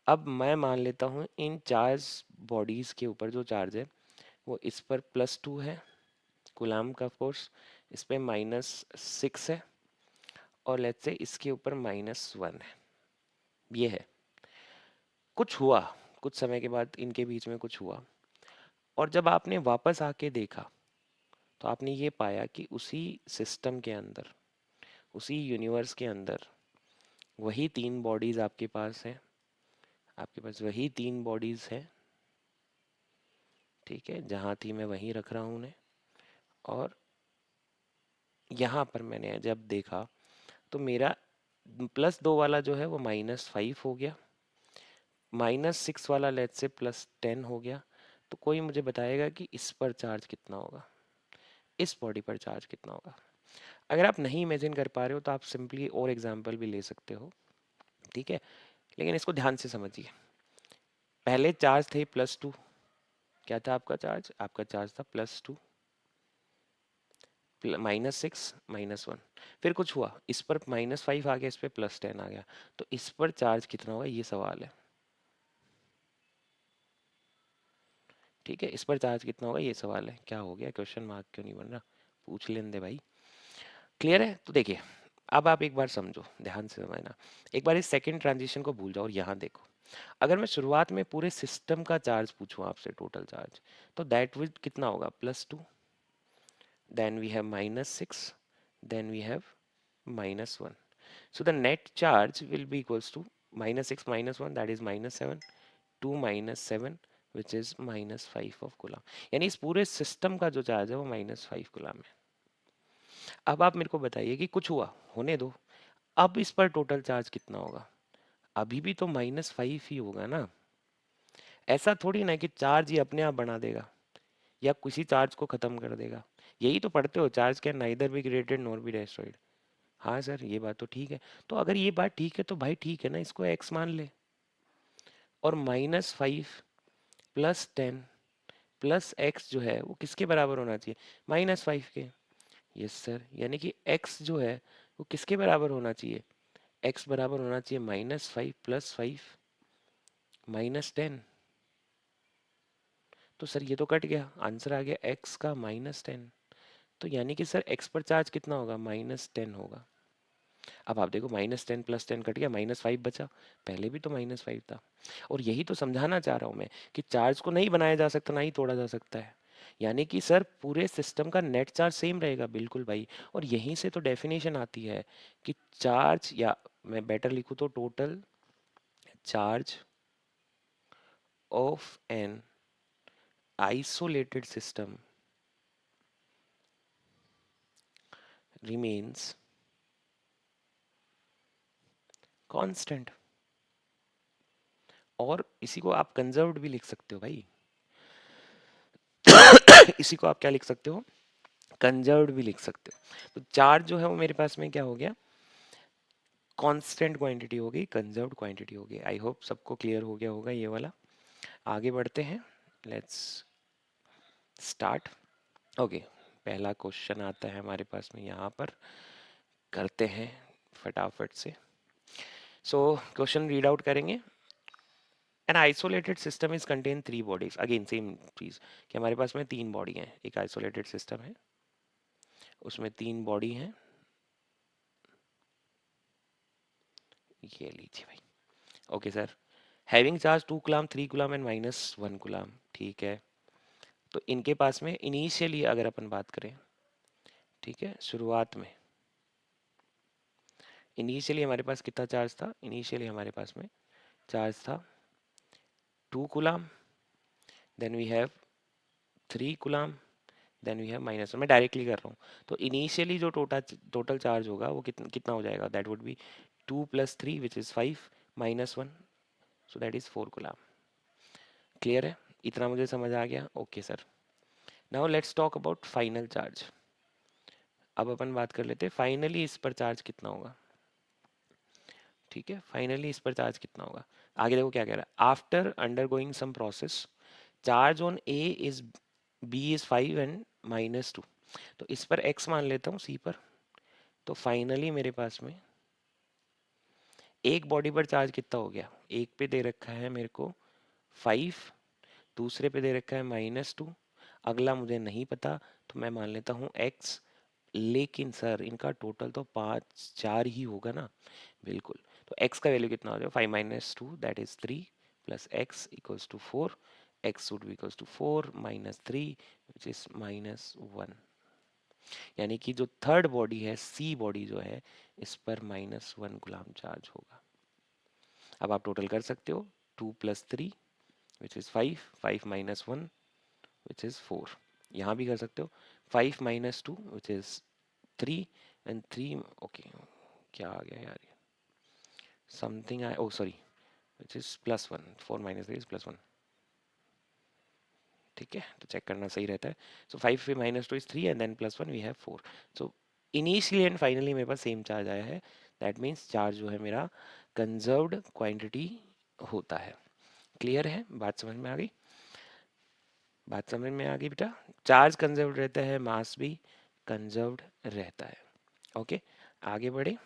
अब मैं मान लेता हूँ इन चार्ज बॉडीज के ऊपर जो चार्ज है वो इस पर +2 है कूलाम का फोर्स, इस पे -6 है, और लेट्स से इसके ऊपर -1 है, ये है। कुछ हुआ, कुछ समय के बाद इनके बीच में कुछ हुआ, और जब आपने वापस आके देखा तो आपने ये पाया कि उसी सिस्टम के अंदर, उसी यूनिवर्स के अंदर वही 3 बॉडीज आपके पास है, आपके पास वही 3 बॉडीज है, ठीक है, जहाँ थी मैं वहीं रख रहा हूँ उन्हें, और यहाँ पर मैंने जब देखा तो मेरा +2 वाला जो है वो -5 हो गया, -6 वाला लेट्स से +10 हो गया। तो कोई मुझे बताएगा कि इस पर चार्ज कितना होगा, इस बॉडी पर चार्ज कितना होगा? अगर आप नहीं इमेजिन कर पा रहे हो तो आप सिंपली और एग्जांपल भी ले सकते हो, ठीक है, लेकिन इसको ध्यान से समझिए। पहले चार्ज थे +2, क्या था आपका चार्ज? आपका चार्ज था +2, -6 -1, फिर कुछ हुआ, इस पर -5 आ गया, इस पर +10 आ गया, तो इस पर चार्ज कितना होगा ये सवाल है, ठीक है, इस पर चार्ज कितना होगा ये सवाल है। क्या हो गया, क्वेश्चन मार्क क्यों नहीं बन रहा? पूछ लेने दे भाई। क्लियर है? तो देखिए, अब आप एक बार समझो, ध्यान से समझना, एक बार इस सेकंड ट्रांजिशन को भूल जाओ और यहाँ देखो। अगर मैं शुरुआत में पूरे सिस्टम का चार्ज पूछूं आपसे, टोटल चार्ज, तो दैट विल कितना होगा? +2, then we have -6, then we have -1, so the net charge will be equals to -6 -1 that is -7, 2 -7 which is -5 of coulomb. यानी इस पूरे सिस्टम का जो चार्ज है वो -5 कूलम है। अब आप मेरे को बताइए कि कुछ हुआ, होने दो, अब इस पर टोटल चार्ज कितना होगा? अभी भी तो -5 ही होगा ना। ऐसा थोड़ी ना कि चार्ज ही अपने आप बना देगा या किसी चार्ज को खत्म कर देगा। यही तो पढ़ते हो, charge can neither be created nor be destroyed. हाँ सर ये बात तो ठीक है, तो अगर ये बात ठीक है तो भाई ठीक है ना, इसको x मान ले, और -5 +10 प्लस x जो है वो किसके बराबर होना चाहिए? -5 के। यस सर, यानी कि x जो है वो किसके बराबर होना चाहिए? x बराबर होना चाहिए -5 +5 -10। तो सर ये तो कट गया, आंसर आ गया x का -10। तो यानी कि सर x पर चार्ज कितना होगा, -10 होगा। अब आप देखो -10 + 10 कट गया, -5 बचा, पहले भी तो -5 था। और यही तो समझाना चाह रहा हूँ मैं कि चार्ज को नहीं बनाया जा सकता, ना ही तोड़ा जा सकता है। यानी कि सर पूरे सिस्टम का नेट चार्ज सेम रहेगा, बिल्कुल भाई। और यहीं से तो डेफिनेशन आती है कि चार्ज, या मैं बेटर लिखूँ तो total charge of an isolated system remains constant. और इसी को आप कंजर्व्ड भी लिख सकते हो भाई। इसी को आप क्या लिख सकते हो, कंजर्व्ड भी लिख सकते हो। तो चार्ज जो है वो मेरे पास में क्या हो गया, कांस्टेंट क्वांटिटी हो गई, कंजर्व्ड क्वांटिटी हो गई। आई होप सबको क्लियर हो गया होगा ये वाला। आगे बढ़ते हैं, लेट्स स्टार्ट। ओके, पहला क्वेश्चन आता है हमारे पास में यहाँ पर, करते हैं फटाफट से। सो क्वेश्चन रीड आउट करेंगे। An isolated system is contain 3 bodies. Again same चीज कि हमारे पास में 3 बॉडी हैं, एक आइसोलेटेड सिस्टम है, उसमें 3 बॉडी हैं। ये लीजिए भाई। Okay sir, having charge 2 coulomb, 3 coulomb and -1 coulomb. ठीक है, तो इनके पास में इनिशियली अगर अपन बात करें, ठीक है, शुरुआत में इनिशियली हमारे पास कितना चार्ज था, इनिशियली हमारे पास में चार्ज था 2 coulomb, then we have 3 coulomb, then we have -1। मैं डायरेक्टली कर रहा हूँ। तो इनिशियली जो टोटल चार्ज होगा वो कितना कितना हो जाएगा, that would be 2 + 3 which is 5 -1, so that is 4 coulomb. Clear है, इतना मुझे समझ आ गया। Okay sir, now let's talk about final charge. अब अपन बात कर लेते हैं फाइनली इस पर चार्ज कितना होगा। ठीक है, फाइनली इस पर चार्ज कितना होगा। आगे देखो क्या कह रहा है, after undergoing some process charge on A is B is 5 and -2। तो इस पर x मान लेता हूँ, सी पर। तो फाइनली मेरे पास में एक बॉडी पर चार्ज कितना हो गया, एक पे दे रखा है मेरे को 5, दूसरे पे दे रखा है -2, अगला मुझे नहीं पता, तो मैं मान लेता हूँ x। लेकिन सर इनका टोटल तो 5 4 ही होगा ना, बिल्कुल। तो x का वैल्यू कितना हो जाएगा, 5 - 2 that is 3 plus x equals to 4, x would be equals to 4 -3 which is -1। यानी कि जो थर्ड बॉडी है, सी बॉडी जो है, इस पर -1 कूलम चार्ज होगा। अब आप टोटल कर सकते हो, 2 + 3 विच इज 5, 5 - 1 विच इज 4। यहाँ भी कर सकते हो, 5 - 2 विच इज 3 एंड 3। ओके, क्या आ गया यार, something I, oh sorry, which is +1, 4 - 3 is +1। ठीक है, तो चेक करना सही रहता है। सो 5 पे -2 is 3 and then +1 we have 4। So initially and finally मेरे पास सेम चार्ज आया है, दैट मीन्स चार्ज जो है मेरा कंजर्व्ड क्वांटिटी होता है। क्लियर है, बात समझ में आ गई, बात समझ में आ गई बेटा। चार्ज कंजर्व्ड रहता है, मास भी कंजर्व्ड रहता है। ओके, आगे बढ़े।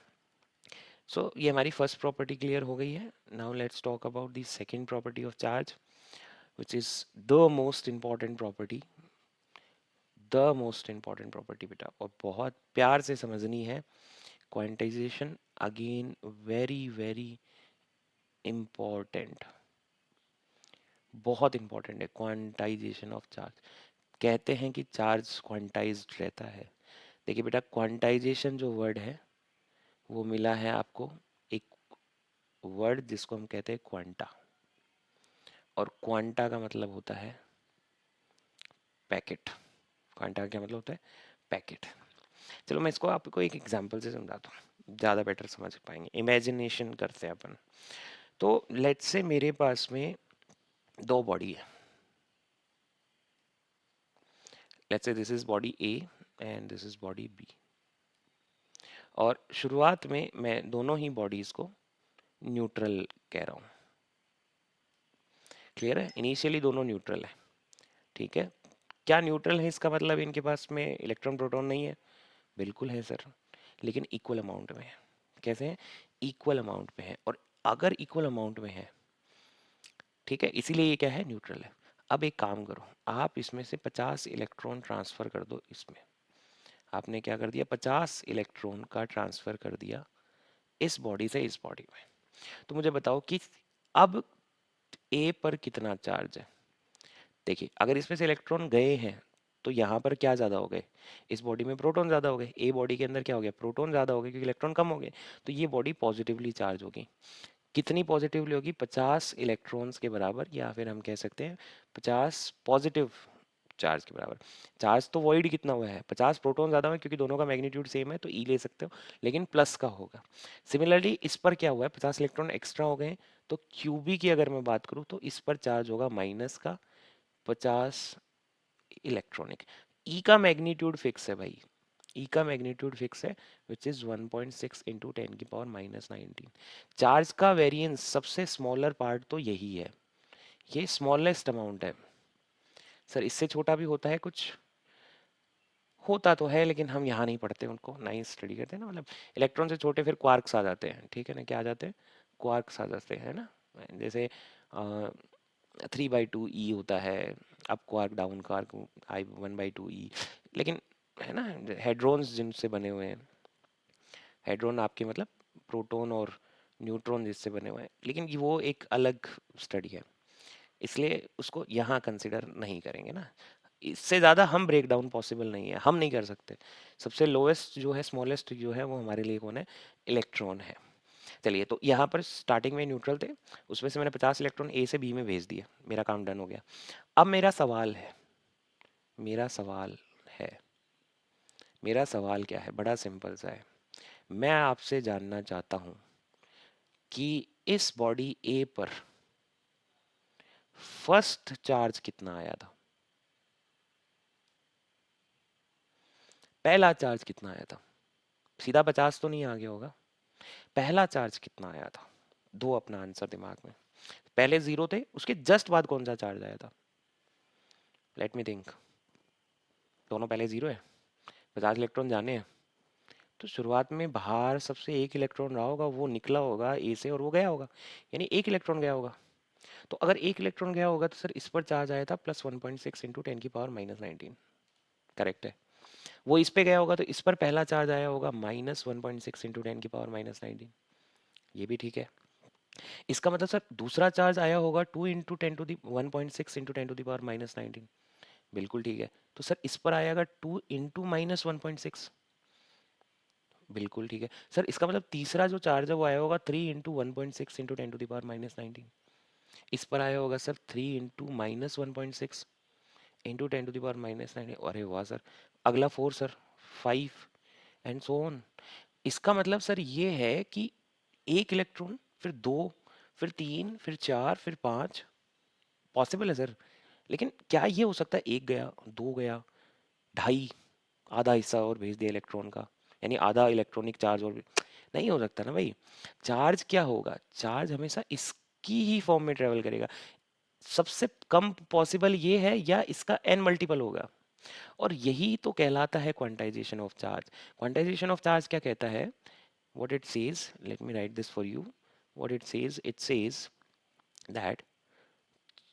सो ये हमारी फर्स्ट प्रॉपर्टी क्लियर हो गई है। Now let's talk about the second property of charge, which is the most important property, the most important property बेटा, और बहुत प्यार से समझनी है। Quantization again very very important, बहुत इंपॉर्टेंट है क्वांटाइजेशन ऑफ चार्ज। कहते हैं कि चार्ज क्वांटाइज्ड रहता है। देखिए बेटा, क्वांटाइजेशन जो वर्ड है वो मिला है आपको एक वर्ड जिसको हम कहते हैं क्वांटा, और क्वांटा का मतलब होता है पैकेट। क्वांटा का क्या मतलब होता है, पैकेट। चलो मैं इसको आपको एक एग्जांपल से समझाता हूँ, ज़्यादा बेटर समझ पाएंगे। इमेजिनेशन करते हैं अपन। तो लेट्स से मेरे पास में दो बॉडी है। Let's say this is body A and this is body B. और शुरुआत में मैं दोनों ही बॉडीज को न्यूट्रल कह रहा हूँ। क्लियर है, इनिशियली दोनों न्यूट्रल है। ठीक है, क्या न्यूट्रल है इसका मतलब इनके पास में इलेक्ट्रॉन प्रोटॉन नहीं है, बिल्कुल है सर, लेकिन इक्वल अमाउंट में है। कैसे है, इक्वल अमाउंट में है। और अगर इक्वल अमाउंट में है, ठीक है, इसीलिए ये क्या है, न्यूट्रल है। अब एक काम करो, आप इसमें से 50 इलेक्ट्रॉन ट्रांसफर कर दो इसमें। आपने क्या कर दिया, 50 इलेक्ट्रॉन का ट्रांसफर कर दिया इस बॉडी से इस बॉडी में। तो मुझे बताओ कि अब ए पर कितना चार्ज है। देखिए अगर इसमें से इलेक्ट्रॉन गए हैं तो यहाँ पर क्या ज़्यादा हो गए, इस बॉडी में प्रोटॉन ज़्यादा हो गए, ए बॉडी के अंदर क्या हो गया, प्रोटॉन ज़्यादा हो गए क्योंकि इलेक्ट्रॉन कम हो गए। तो ये बॉडी पॉजिटिवली चार्ज होगी। कितनी पॉजिटिवली होगी, 50 इलेक्ट्रॉन्स के बराबर, या फिर हम कह सकते हैं 50 पॉजिटिव चार्ज के बराबर। चार्ज तो वॉइड कितना हुआ है, 50 प्रोटॉन ज़्यादा हुआ है क्योंकि दोनों का मैग्नीट्यूड सेम है तो ई ले सकते हो, लेकिन प्लस का होगा। सिमिलरली इस पर क्या हुआ है, 50 इलेक्ट्रॉन एक्स्ट्रा हो गए, तो क्यूबी की अगर मैं बात करूँ तो इस पर चार्ज होगा माइनस का 50 इलेक्ट्रॉनिक। ई का मैग्नीट्यूड फिक्स है भाई, ई का मैग्नीट्यूड फिक्स है, विच इज 1.6 इंटू 10⁻⁻19। चार्ज का वेरिएंस सबसे स्मॉलर पार्ट तो यही है, ये स्मॉलेस्ट अमाउंट है। सर इससे छोटा भी होता है कुछ, होता तो है लेकिन हम यहाँ नहीं पढ़ते उनको, ना ही स्टडी करते हैं ना। मतलब इलेक्ट्रॉन से छोटे फिर क्वार्क्स आ जाते हैं, ठीक है ना, क्या आ जाते हैं, क्वार्क्स आ जाते हैं ना। जैसे 3/2 ई होता है, अप क्वार्क डाउन क्वार्क आई 1/2 ई। लेकिन है ना, हेड्रॉन्स जिनसे बने हुए हैं, हेड्रॉन आपके मतलब प्रोटॉन और न्यूट्रॉन जिससे बने हुए हैं, लेकिन वो एक अलग स्टडी है, इसलिए उसको यहाँ कंसिडर नहीं करेंगे ना। इससे ज़्यादा हम ब्रेक डाउन पॉसिबल नहीं है, हम नहीं कर सकते। सबसे लोएस्ट जो है, स्मॉलेस्ट जो है, वो हमारे लिए कौन है, इलेक्ट्रॉन है। चलिए तो यहाँ पर स्टार्टिंग में न्यूट्रल थे, उसमें से मैंने 50 इलेक्ट्रॉन ए से बी में भेज दिया, मेरा काम डन हो गया। अब मेरा सवाल है, मेरा सवाल है, मेरा सवाल क्या है, बड़ा सिंपल सा है। मैं आपसे जानना चाहता हूँ कि इस बॉडी ए पर फर्स्ट चार्ज कितना आया था, पहला चार्ज कितना आया था। सीधा 50 तो नहीं आ गया होगा, पहला चार्ज कितना आया था। दो अपना आंसर दिमाग में, पहले जीरो थे, उसके जस्ट बाद कौन सा चार्ज आया था, लेट मी थिंक। दोनों पहले जीरो है, 50 इलेक्ट्रॉन जाने हैं, तो शुरुआत में बाहर सबसे एक इलेक्ट्रॉन रहा होगा, वो निकला होगा ए से और वो गया होगा, यानी एक इलेक्ट्रॉन गया होगा। तो अगर एक इलेक्ट्रॉन गया होगा तो सर इस पर चार्ज आया था +1.6 इंटू 10⁻⁻19। करेक्ट है। वो इस पे गया होगा तो इस पर पहला चार्ज आया होगा -1.6 इंटू 10⁻⁻19। ये भी ठीक है। इसका मतलब सर दूसरा चार्ज आया होगा 2 इंटू 10⁻1.6 इंटू 10⁻⁻19। बिल्कुल ठीक है। तो सर इस पर आएगा 2 इंटू -1.6। बिल्कुल ठीक है। सर इसका मतलब तीसरा जो चार्ज है वो आया होगा 3 इंटू 1.6 इंटू 10⁻⁻19। इस पर आया होगा सर 3 इंटू -1.6 इंटू 10⁻⁻19। अरे वाह सर। अगला 4 सर, 5 एंड सो ऑन। इसका मतलब सर ये है कि एक इलेक्ट्रॉन, फिर दो, फिर तीन, फिर चार, फिर पाँच, पॉसिबल है सर। लेकिन क्या ये हो सकता है एक गया, दो गया, ढाई, आधा हिस्सा और भेज दिया इलेक्ट्रॉन का, यानी आधा इलेक्ट्रॉनिक चार्ज और भी? नहीं हो सकता ना भाई। चार्ज क्या होगा, चार्ज हमेशा इसकी ही फॉर्म में ट्रेवल करेगा। सबसे कम पॉसिबल ये है या इसका एन मल्टीपल होगा, और यही तो कहलाता है quantization of charge. Quantization of charge क्या कहता है, what it says, let me write this for you. What it says that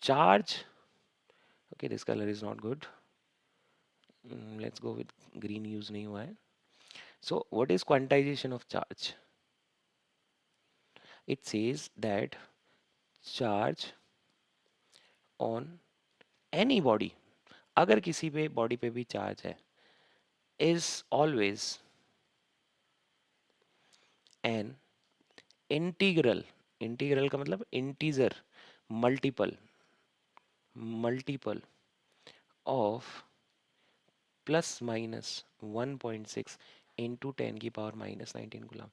charge, okay, this color is not good. Let's go with green, use नहीं हुआ है. So what is quantization of charge? It says that charge on any body, अगर किसी पे body पे भी charge है, is always an integral, integral का मतलब integer, multiple, multiple of +-1.6 into 10⁻⁻19 गुलाम।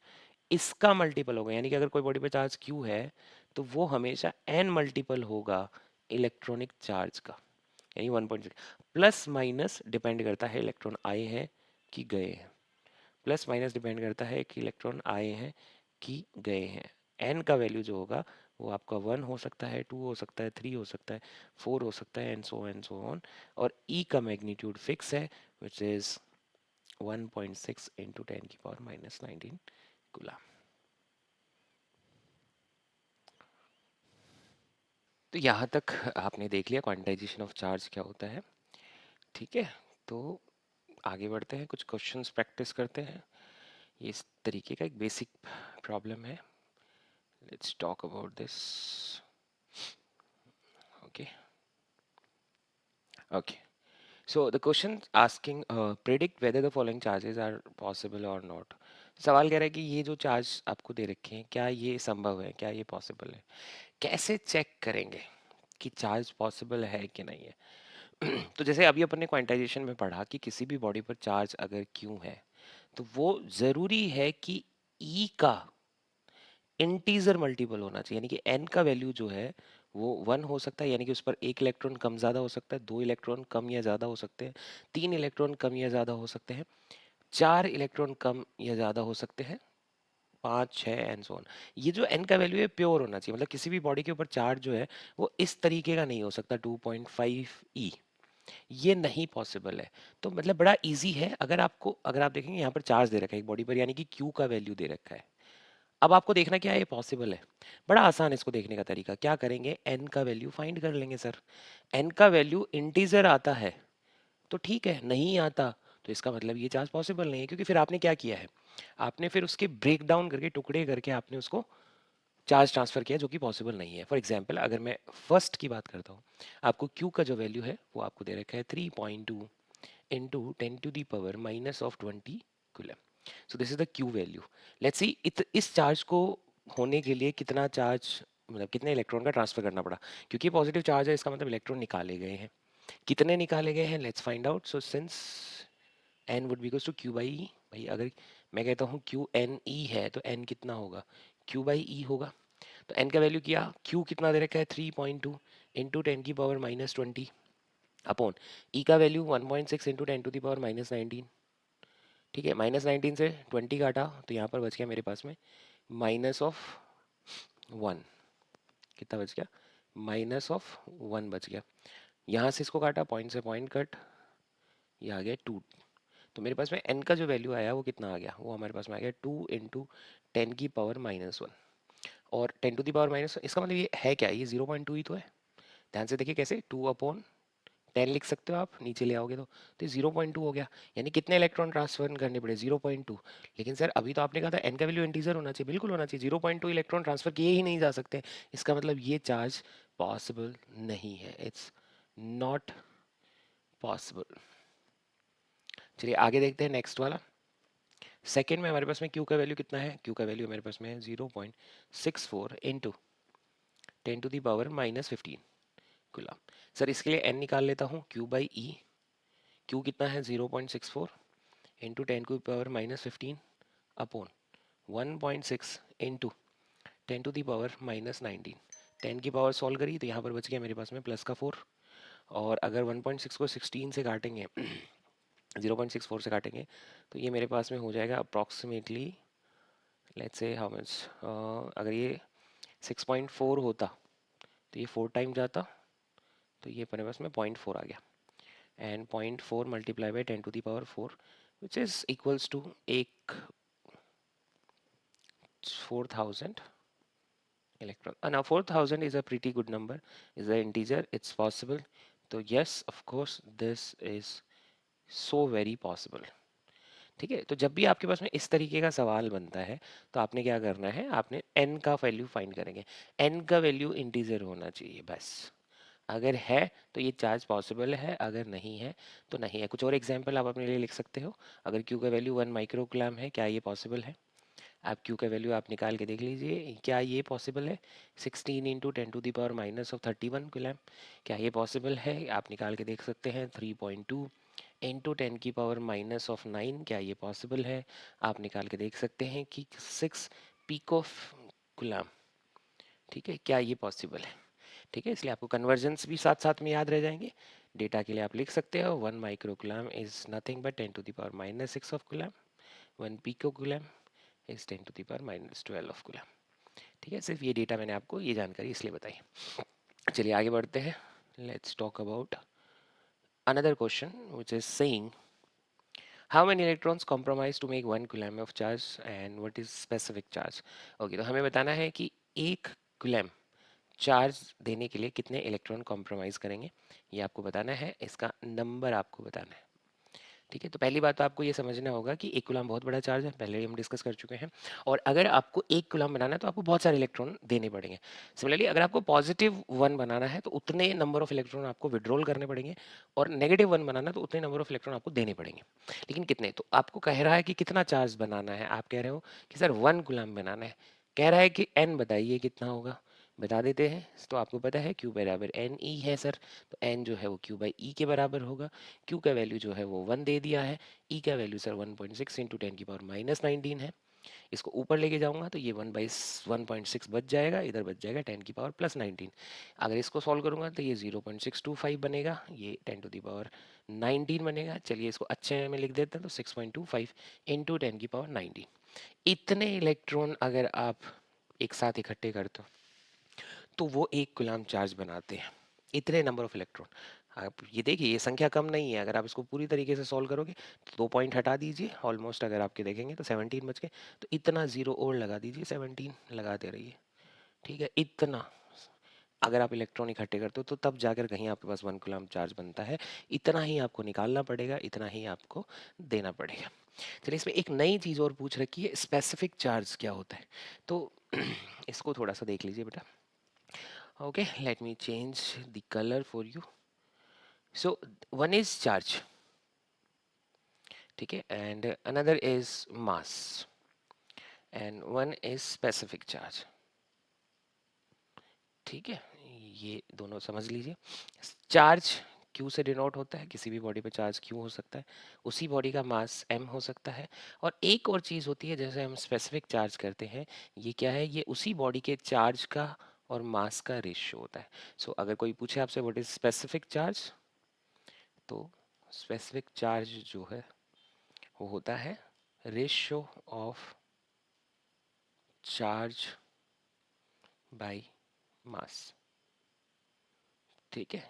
इसका मल्टीपल होगा, यानी कि अगर कोई बॉडी पे चार्ज क्यू है तो वो हमेशा एन मल्टीपल होगा इलेक्ट्रॉनिक चार्ज का, यानी 1.6। प्लस माइनस डिपेंड करता है इलेक्ट्रॉन आए हैं कि गए हैं, प्लस माइनस डिपेंड करता है कि इलेक्ट्रॉन आए हैं कि गए हैं। एन का वैल्यू जो होगा वो आपका 1 हो सकता है, 2 हो सकता है, 3 हो सकता है, 4 हो सकता है, एंड सो ऑन। और ई का मैग्नीट्यूड फिक्स है, विच इज 1.6 इंटू 10⁻⁻19 गुलाम। तो यहाँ तक आपने देख लिया क्वांटाइजेशन ऑफ चार्ज क्या होता है। ठीक है, तो आगे बढ़ते हैं, कुछ क्वेश्चंस प्रैक्टिस करते हैं। ये इस तरीके का एक बेसिक प्रॉब्लम है। Let's talk about this. Okay okay, so the question asking predict whether the following charges are possible or not। सवाल कह रहा है कि ये जो चार्ज आपको दे रखे हैं क्या ये संभव है, क्या ये पॉसिबल है। कैसे चेक करेंगे कि चार्ज पॉसिबल है कि नहीं है। तो जैसे अभी अपन ने क्वांटाइजेशन में पढ़ा कि किसी भी बॉडी पर चार्ज अगर क्यू है तो वो ज़रूरी है कि ई का इंटीजर मल्टीपल होना चाहिए, यानी कि एन का वैल्यू जो है वो वन हो सकता है, यानी कि उस पर एक इलेक्ट्रॉन कम ज़्यादा हो सकता है, दो इलेक्ट्रॉन कम या ज़्यादा हो सकते हैं, तीन इलेक्ट्रॉन कम या ज़्यादा हो सकते हैं, चार इलेक्ट्रॉन कम या ज़्यादा हो सकते हैं, पाँच छः एंड सो ऑन। ये जो एन का वैल्यू है प्योर होना चाहिए, मतलब किसी भी बॉडी के ऊपर चार्ज जो है वो इस तरीके का नहीं हो सकता 2.5 ई, ये नहीं पॉसिबल है। तो मतलब बड़ा इजी है, अगर आप देखेंगे यहाँ पर चार्ज दे रखा है एक बॉडी पर, यानी कि क्यू का वैल्यू दे रखा है। अब आपको देखना क्या है, ये पॉसिबल है। बड़ा आसान है इसको देखने का तरीका, क्या करेंगे, एन का वैल्यू फाइंड कर लेंगे सर। एन का वैल्यू इंटीजर आता है तो ठीक है, नहीं आता तो इसका मतलब ये चार्ज पॉसिबल नहीं है, क्योंकि फिर आपने क्या किया है, आपने फिर उसके ब्रेक डाउन करके टुकड़े करके आपने उसको चार्ज ट्रांसफर किया, जो कि पॉसिबल नहीं है। फॉर एग्जाम्पल अगर मैं फर्स्ट की बात करता हूँ, आपको क्यू का जो वैल्यू है वो आपको दे रखा है 3.2 into 10⁻⁻20 coulomb. So this is the Q value. Let's see इस चार्ज को होने के लिए कितना चार्ज, मतलब कितने इलेक्ट्रॉन का ट्रांसफर करना पड़ा, क्योंकि पॉजिटिव चार्ज है इसका मतलब इलेक्ट्रॉन निकाले गए हैं। कितने निकाले गए हैं, let's find out. So since n would be equals to q by e, भाई अगर मैं कहता हूँ क्यू एन ई है तो एन कितना होगा, क्यू बाई ई होगा। तो एन का वैल्यू किया, क्यू कितना दे रखा है 3.2 इंटू 10⁻⁻20 अपॉन ई का वैल्यू 1.6 इंटू 10⁻⁻19। ठीक है, -19 से 20 काटा तो यहाँ पर बच गया मेरे पास में -1। कितना बच गया, -1 बच गया। यहाँ से इसको काटा, पॉइंट से पॉइंट कट, ये आ गया 2। तो मेरे पास में n का जो वैल्यू आया वो कितना आ गया, वो हमारे पास में आ गया 2 इंटू 10⁻⁻1। और 10⁻⁻, इसका मतलब ये है क्या, ये 0.2 ही तो है। ध्यान से देखिए कैसे, 2/10 लिख सकते हो आप, नीचे ले आओगे तो ये 0.2 हो गया। यानी कितने इलेक्ट्रॉन ट्रांसफर करने पड़े, 0.2। लेकिन सर अभी तो आपने कहा था एन का वैल्यू इंटीजर होना चाहिए, बिल्कुल होना चाहिए, 0.2 इलेक्ट्रॉन ट्रांसफर किए ही नहीं जा सकते। इसका मतलब ये चार्ज पॉसिबल नहीं है, इट्स नॉट पॉसिबल। चलिए आगे देखते हैं नेक्स्ट वाला। सेकेंड में हमारे पास में क्यू का वैल्यू कितना है, क्यू का वैल्यू हमारे पास में है 0.64 इंटू 10⁻⁻15 गुलाम। सर इसके लिए n निकाल लेता हूँ, क्यू बाई ई, क्यू कितना है 0.64 इंटू 10⁻⁻15 अपॉन 1.6 इंटू 10⁻⁻19। 10 की पावर सॉल्व करी तो यहाँ पर बच गया मेरे पास में प्लस का 4। और अगर 1.6 को 16 से काटेंगे 0.64 से काटेंगे तो ये मेरे पास में हो जाएगा approximately, let's say how much, अगर ये 6.4 होता तो ये 4 टाइम जाता, तो ये अपने पास में 0.4 आ गया। And 0.4 multiply by 10⁻⁴ which is equals to एक 4000 electron. Now 4000 is a pretty good number, is an integer, it's possible. तो yes, of course this is so very possible. ठीक है, तो जब भी आपके पास में इस तरीके का सवाल बनता है तो आपने क्या करना है, आपने n का वैल्यू फाइंड करेंगे। n का वैल्यू इंटीजर होना चाहिए बस। अगर है तो ये चार्ज पॉसिबल है, अगर नहीं है तो नहीं है। कुछ और एग्जांपल आप अपने लिए लिख सकते हो। अगर क्यू का वैल्यू 1 माइक्रोकूलम है, क्या ये पॉसिबल है, आप क्यू का वैल्यू आप निकाल के देख लीजिए, क्या ये पॉसिबल है। 16 इंटू 10⁻⁻31 कूलम, क्या ये पॉसिबल है, आप निकाल के देख सकते हैं। 3.2 इंटू 10⁻⁻9, क्या ये पॉसिबल है, आप निकाल के देख सकते हैं कि 6 पिको कूलम। ठीक है, क्या ये पॉसिबल है। ठीक है, इसलिए आपको कन्वर्जन्स भी साथ साथ में याद रह जाएंगे। डेटा के लिए आप लिख सकते हो 1 microcoulomb is nothing but 10⁻⁻6 of coulomb, 1 pico coulomb is 10⁻⁻12 of coulomb. ठीक है, सिर्फ ये डेटा मैंने आपको ये जानकारी इसलिए बताई। चलिए आगे बढ़ते हैं। Let's talk about another question which is saying how many electrons compromise to make 1 coulomb of charge and what is specific charge। Okay, तो हमें बताना है कि 1 कूलम चार्ज देने के लिए कितने इलेक्ट्रॉन कॉम्प्रोमाइज़ करेंगे, ये आपको बताना है, इसका नंबर आपको बताना है। ठीक है, तो पहली बात तो आपको ये समझना होगा कि एक कूलम बहुत बड़ा चार्ज है, पहले ही हम डिस्कस कर चुके हैं। और अगर आपको एक कूलम बनाना है तो आपको बहुत सारे इलेक्ट्रॉन देने पड़ेंगे। सिमिलरली अगर आपको +1 बनाना है तो उतने नंबर ऑफ इलेक्ट्रॉन आपको विड्रॉल करने पड़ेंगे, और -1 बनाना है तो उतने नंबर ऑफ इलेक्ट्रॉन आपको देने पड़ेंगे। लेकिन कितने, तो आपको कह रहा है कि कितना चार्ज बनाना है, आप कह रहे हो कि सर 1 कूलम बनाना है, कह रहा है कि n बताइए कितना होगा, बता देते हैं। तो आपको पता है Q बराबर एन ई है सर, तो n जो है वो Q बाई ई के बराबर होगा। Q का वैल्यू जो है वो 1 दे दिया है, E का वैल्यू सर 1.6 इंटू 10⁻⁻19 है। इसको ऊपर लेके जाऊंगा तो ये 1/1.6 बच जाएगा, इधर बच जाएगा 10⁻+19। अगर इसको सॉल्व करूंगा तो ये 0.625 बनेगा, ये 10⁻19 बनेगा। चलिए इसको अच्छे में लिख देते हैं, तो 6.25 इंटू 10⁻19। इतने इलेक्ट्रॉन अगर आप एक साथ इकट्ठे करते हो तो वो एक कूलम चार्ज बनाते हैं, इतने नंबर ऑफ इलेक्ट्रॉन। आप ये देखिए, ये संख्या कम नहीं है। अगर आप इसको पूरी तरीके से सॉल्व करोगे तो 2 पॉइंट हटा दीजिए, ऑलमोस्ट अगर आपके देखेंगे तो 17 बच गए, तो इतना जीरो और लगा दीजिए, 17 लगाते रहिए। ठीक है, इतना अगर आप इलेक्ट्रॉन इकट्ठे करते हो तो तब जाकर कहीं आपके पास 1 कूलम चार्ज बनता है। इतना ही आपको निकालना पड़ेगा, इतना ही आपको देना पड़ेगा। चलिए, इसमें एक नई चीज़ और पूछ रखी है, स्पेसिफिक चार्ज क्या होता है, तो इसको थोड़ा सा देख लीजिए बेटा। Okay, let me change the color for you. So one is charge, ठीक है, and another is mass, and one is specific charge. ठीक है, ये दोनों समझ लीजिए। चार्ज Q से डिनोट होता है, किसी भी बॉडी पे चार्ज Q हो सकता है, उसी बॉडी का मास M हो सकता है। और एक और चीज़ होती है जैसे हम स्पेसिफिक चार्ज करते हैं, ये क्या है, ये उसी बॉडी के चार्ज का और मास का रेशियो होता है। सो अगर कोई पूछे आपसे व्हाट इज स्पेसिफिक चार्ज, तो स्पेसिफिक चार्ज जो है वो होता है ratio of charge by mass. ठीक है,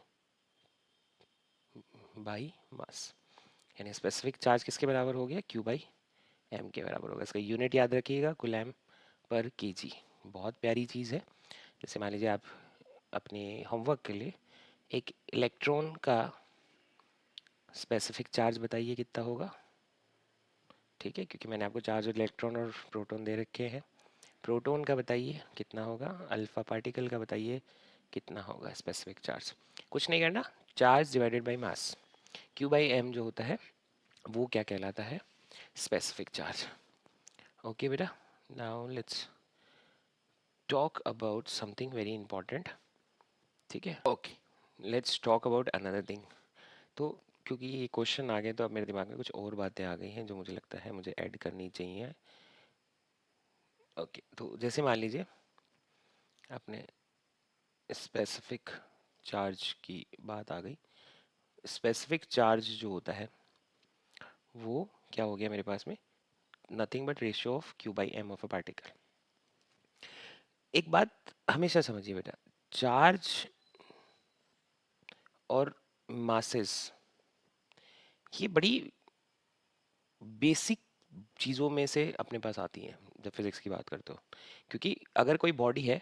बाय मास, यानी स्पेसिफिक चार्ज किसके बराबर हो गया, Q बाई एम के बराबर होगा। इसका यूनिट याद रखिएगा, कूलम पर केजी। बहुत प्यारी चीज़ है। जैसे मान लीजिए आप अपने होमवर्क के लिए एक इलेक्ट्रॉन का स्पेसिफिक चार्ज बताइए कितना होगा। ठीक है, क्योंकि मैंने आपको चार्ज इलेक्ट्रॉन और प्रोटॉन दे रखे हैं। प्रोटॉन का बताइए कितना होगा, अल्फा पार्टिकल का बताइए कितना होगा स्पेसिफिक चार्ज। कुछ नहीं करना, charge divided by mass, Q by M जो होता है वो क्या कहलाता है, स्पेसिफिक चार्ज। ओके बेटा, now let's talk about something very important. ठीक है, okay, let's talk about another thing. तो क्योंकि ये क्वेश्चन आ गए तो अब मेरे दिमाग में कुछ और बातें आ गई हैं जो मुझे लगता है मुझे ऐड करनी चाहिए। ओके, तो जैसे मान लीजिए अपने स्पेसिफिक चार्ज की बात आ गई। स्पेसिफिक चार्ज जो होता है वो क्या हो गया मेरे पास में, nothing but ratio of Q by M of a particle. एक बात हमेशा समझिए बेटा, चार्ज और मासेस ये बड़ी बेसिक चीज़ों में से अपने पास आती हैं जब फिजिक्स की बात करते हो। क्योंकि अगर कोई बॉडी है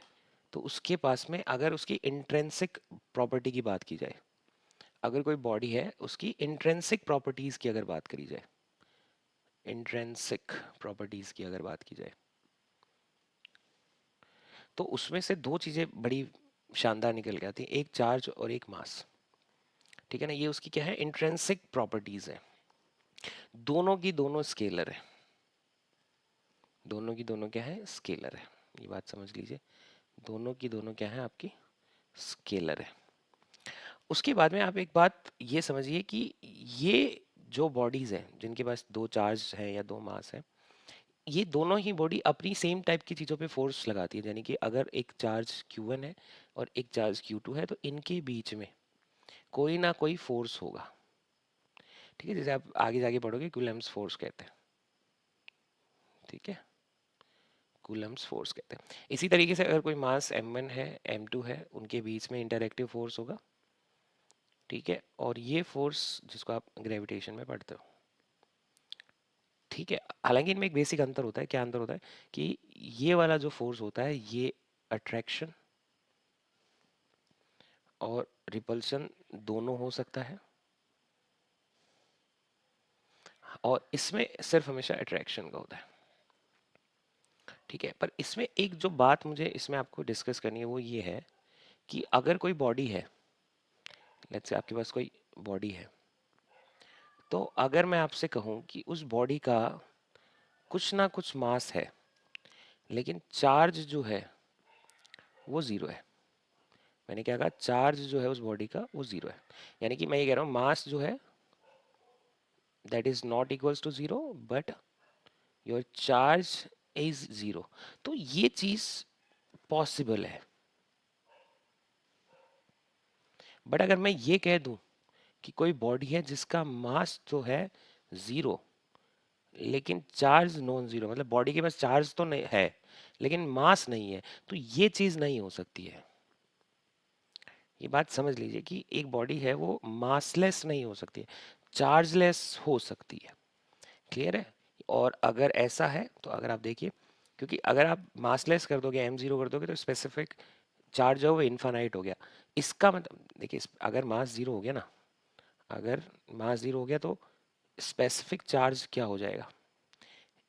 तो उसके पास में अगर उसकी इंट्रेंसिक प्रॉपर्टी की बात की जाए, अगर कोई बॉडी है उसकी इंट्रेंसिक प्रॉपर्टीज़ की अगर बात करी जाए, इंट्रेंसिक प्रॉपर्टीज़ की अगर बात की जाए, तो उसमें से दो चीज़ें बड़ी शानदार निकल के आती हैं, एक चार्ज और एक मास। ठीक है ना, ये उसकी क्या है, इंट्रेंसिक प्रॉपर्टीज़ है। दोनों की दोनों स्केलर है, दोनों की दोनों क्या है, स्केलर है। ये बात समझ लीजिए, दोनों की दोनों क्या है, आपकी स्केलर है। उसके बाद में आप एक बात ये समझिए कि ये जो बॉडीज हैं जिनके पास दो चार्ज है या दो मास है, ये दोनों ही बॉडी अपनी सेम टाइप की चीज़ों पे फोर्स लगाती है। यानी कि अगर एक चार्ज Q1 है और एक चार्ज Q2 है तो इनके बीच में कोई ना कोई फोर्स होगा। ठीक है, जैसे आप आगे जाके पढ़ोगे कूलम्ब्स फोर्स कहते हैं। ठीक है, कूलम्ब्स फोर्स कहते हैं। इसी तरीके से अगर कोई मास M1 है M2 है, उनके बीच में इंटरएक्टिव फोर्स होगा। ठीक है, और ये फोर्स जिसको आप ग्रेविटेशन में पढ़ते हो। ठीक है, हालांकि इनमें एक बेसिक अंतर होता है। क्या अंतर होता है कि ये वाला जो फोर्स होता है ये अट्रैक्शन और रिपल्शन दोनों हो सकता है, और इसमें सिर्फ हमेशा अट्रैक्शन का होता है। ठीक है, पर इसमें एक जो बात मुझे इसमें आपको डिस्कस करनी है वो ये है कि अगर कोई बॉडी है, लेट्स से आपके पास कोई बॉडी है, तो अगर मैं आपसे कहूँ कि उस बॉडी का कुछ ना कुछ मास है, लेकिन चार्ज जो है वो ज़ीरो है। मैंने क्या कहा, चार्ज जो है उस बॉडी का वो ज़ीरो है, यानी कि मैं ये कह रहा हूँ मास जो है that is not equals to zero, but your charge is zero. तो ये चीज़ पॉसिबल है। बट अगर मैं ये कह दूं कि कोई बॉडी है जिसका मास तो है ज़ीरो, लेकिन चार्ज नॉन ज़ीरो, मतलब बॉडी के पास चार्ज तो नहीं है लेकिन मास नहीं है, तो ये चीज़ नहीं हो सकती है। ये बात समझ लीजिए कि एक बॉडी है वो मासलेस नहीं हो सकती है, चार्जलेस हो सकती है। क्लियर है? और अगर ऐसा है तो अगर आप देखिए, क्योंकि अगर आप मासलेस कर दोगे, एम जीरो कर दोगे, तो स्पेसिफिक चार्ज जो है वो इन्फानाइट हो गया। इसका मतलब देखिए, अगर मास जीरो हो गया ना, अगर मास जीरो हो गया तो स्पेसिफिक चार्ज क्या हो जाएगा,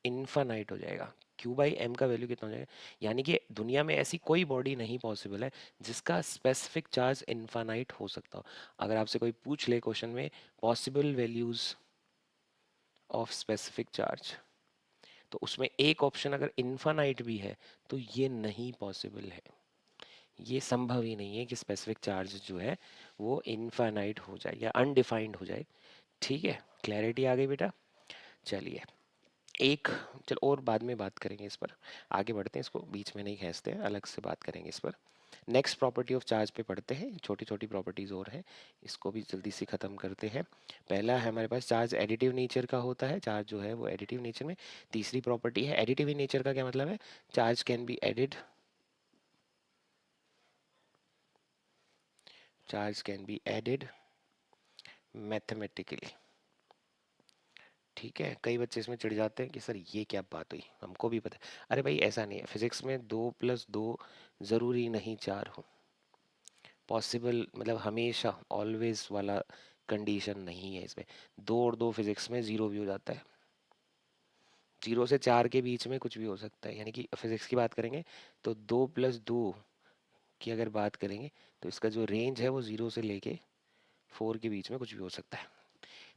इन्फानाइट हो जाएगा। क्यू बाई एम का वैल्यू कितना हो जाएगा, यानी कि दुनिया में ऐसी कोई बॉडी नहीं पॉसिबल है जिसका स्पेसिफिक चार्ज इन्फानाइट हो सकता हो। अगर आपसे कोई पूछ ले क्वेश्चन में possible values of specific charge, तो उसमें एक ऑप्शन अगर इन्फानाइट भी है तो ये नहीं पॉसिबल है, ये संभव ही नहीं है कि स्पेसिफिक चार्ज जो है वो इनफाइनाइट हो जाए या अनडिफाइंड हो जाए। ठीक है, क्लैरिटी आ गई बेटा? चलिए, एक, चल और बाद में बात करेंगे इस पर, आगे बढ़ते हैं, इसको बीच में नहीं खींचते हैं, अलग से बात करेंगे इस पर। नेक्स्ट प्रॉपर्टी ऑफ चार्ज पे पढ़ते हैं, छोटी छोटी प्रॉपर्टीज और हैं, इसको भी जल्दी से ख़त्म करते हैं। पहला है हमारे पास चार्ज एडिटिव नेचर का होता है, चार्ज जो है वो एडिटिव नेचर में। तीसरी प्रॉपर्टी है एडिटिव नेचर का, क्या मतलब है, charge can be added, charge can be added mathematically. ठीक है, कई बच्चे इसमें चिढ़ जाते हैं कि सर ये क्या बात हुई, हमको भी पता है। अरे भाई ऐसा नहीं है, फिजिक्स में 2+2 ज़रूरी नहीं 4 हो, पॉसिबल मतलब हमेशा ऑलवेज वाला कंडीशन नहीं है इसमें। 2 और 2 फिजिक्स में ज़ीरो भी हो जाता है, 0 से 4 के बीच में कुछ भी हो सकता है, यानी कि फिजिक्स की बात करेंगे तो 2+2 की अगर बात करेंगे तो इसका जो रेंज है वो 0 से लेके 4 के बीच में कुछ भी हो सकता है।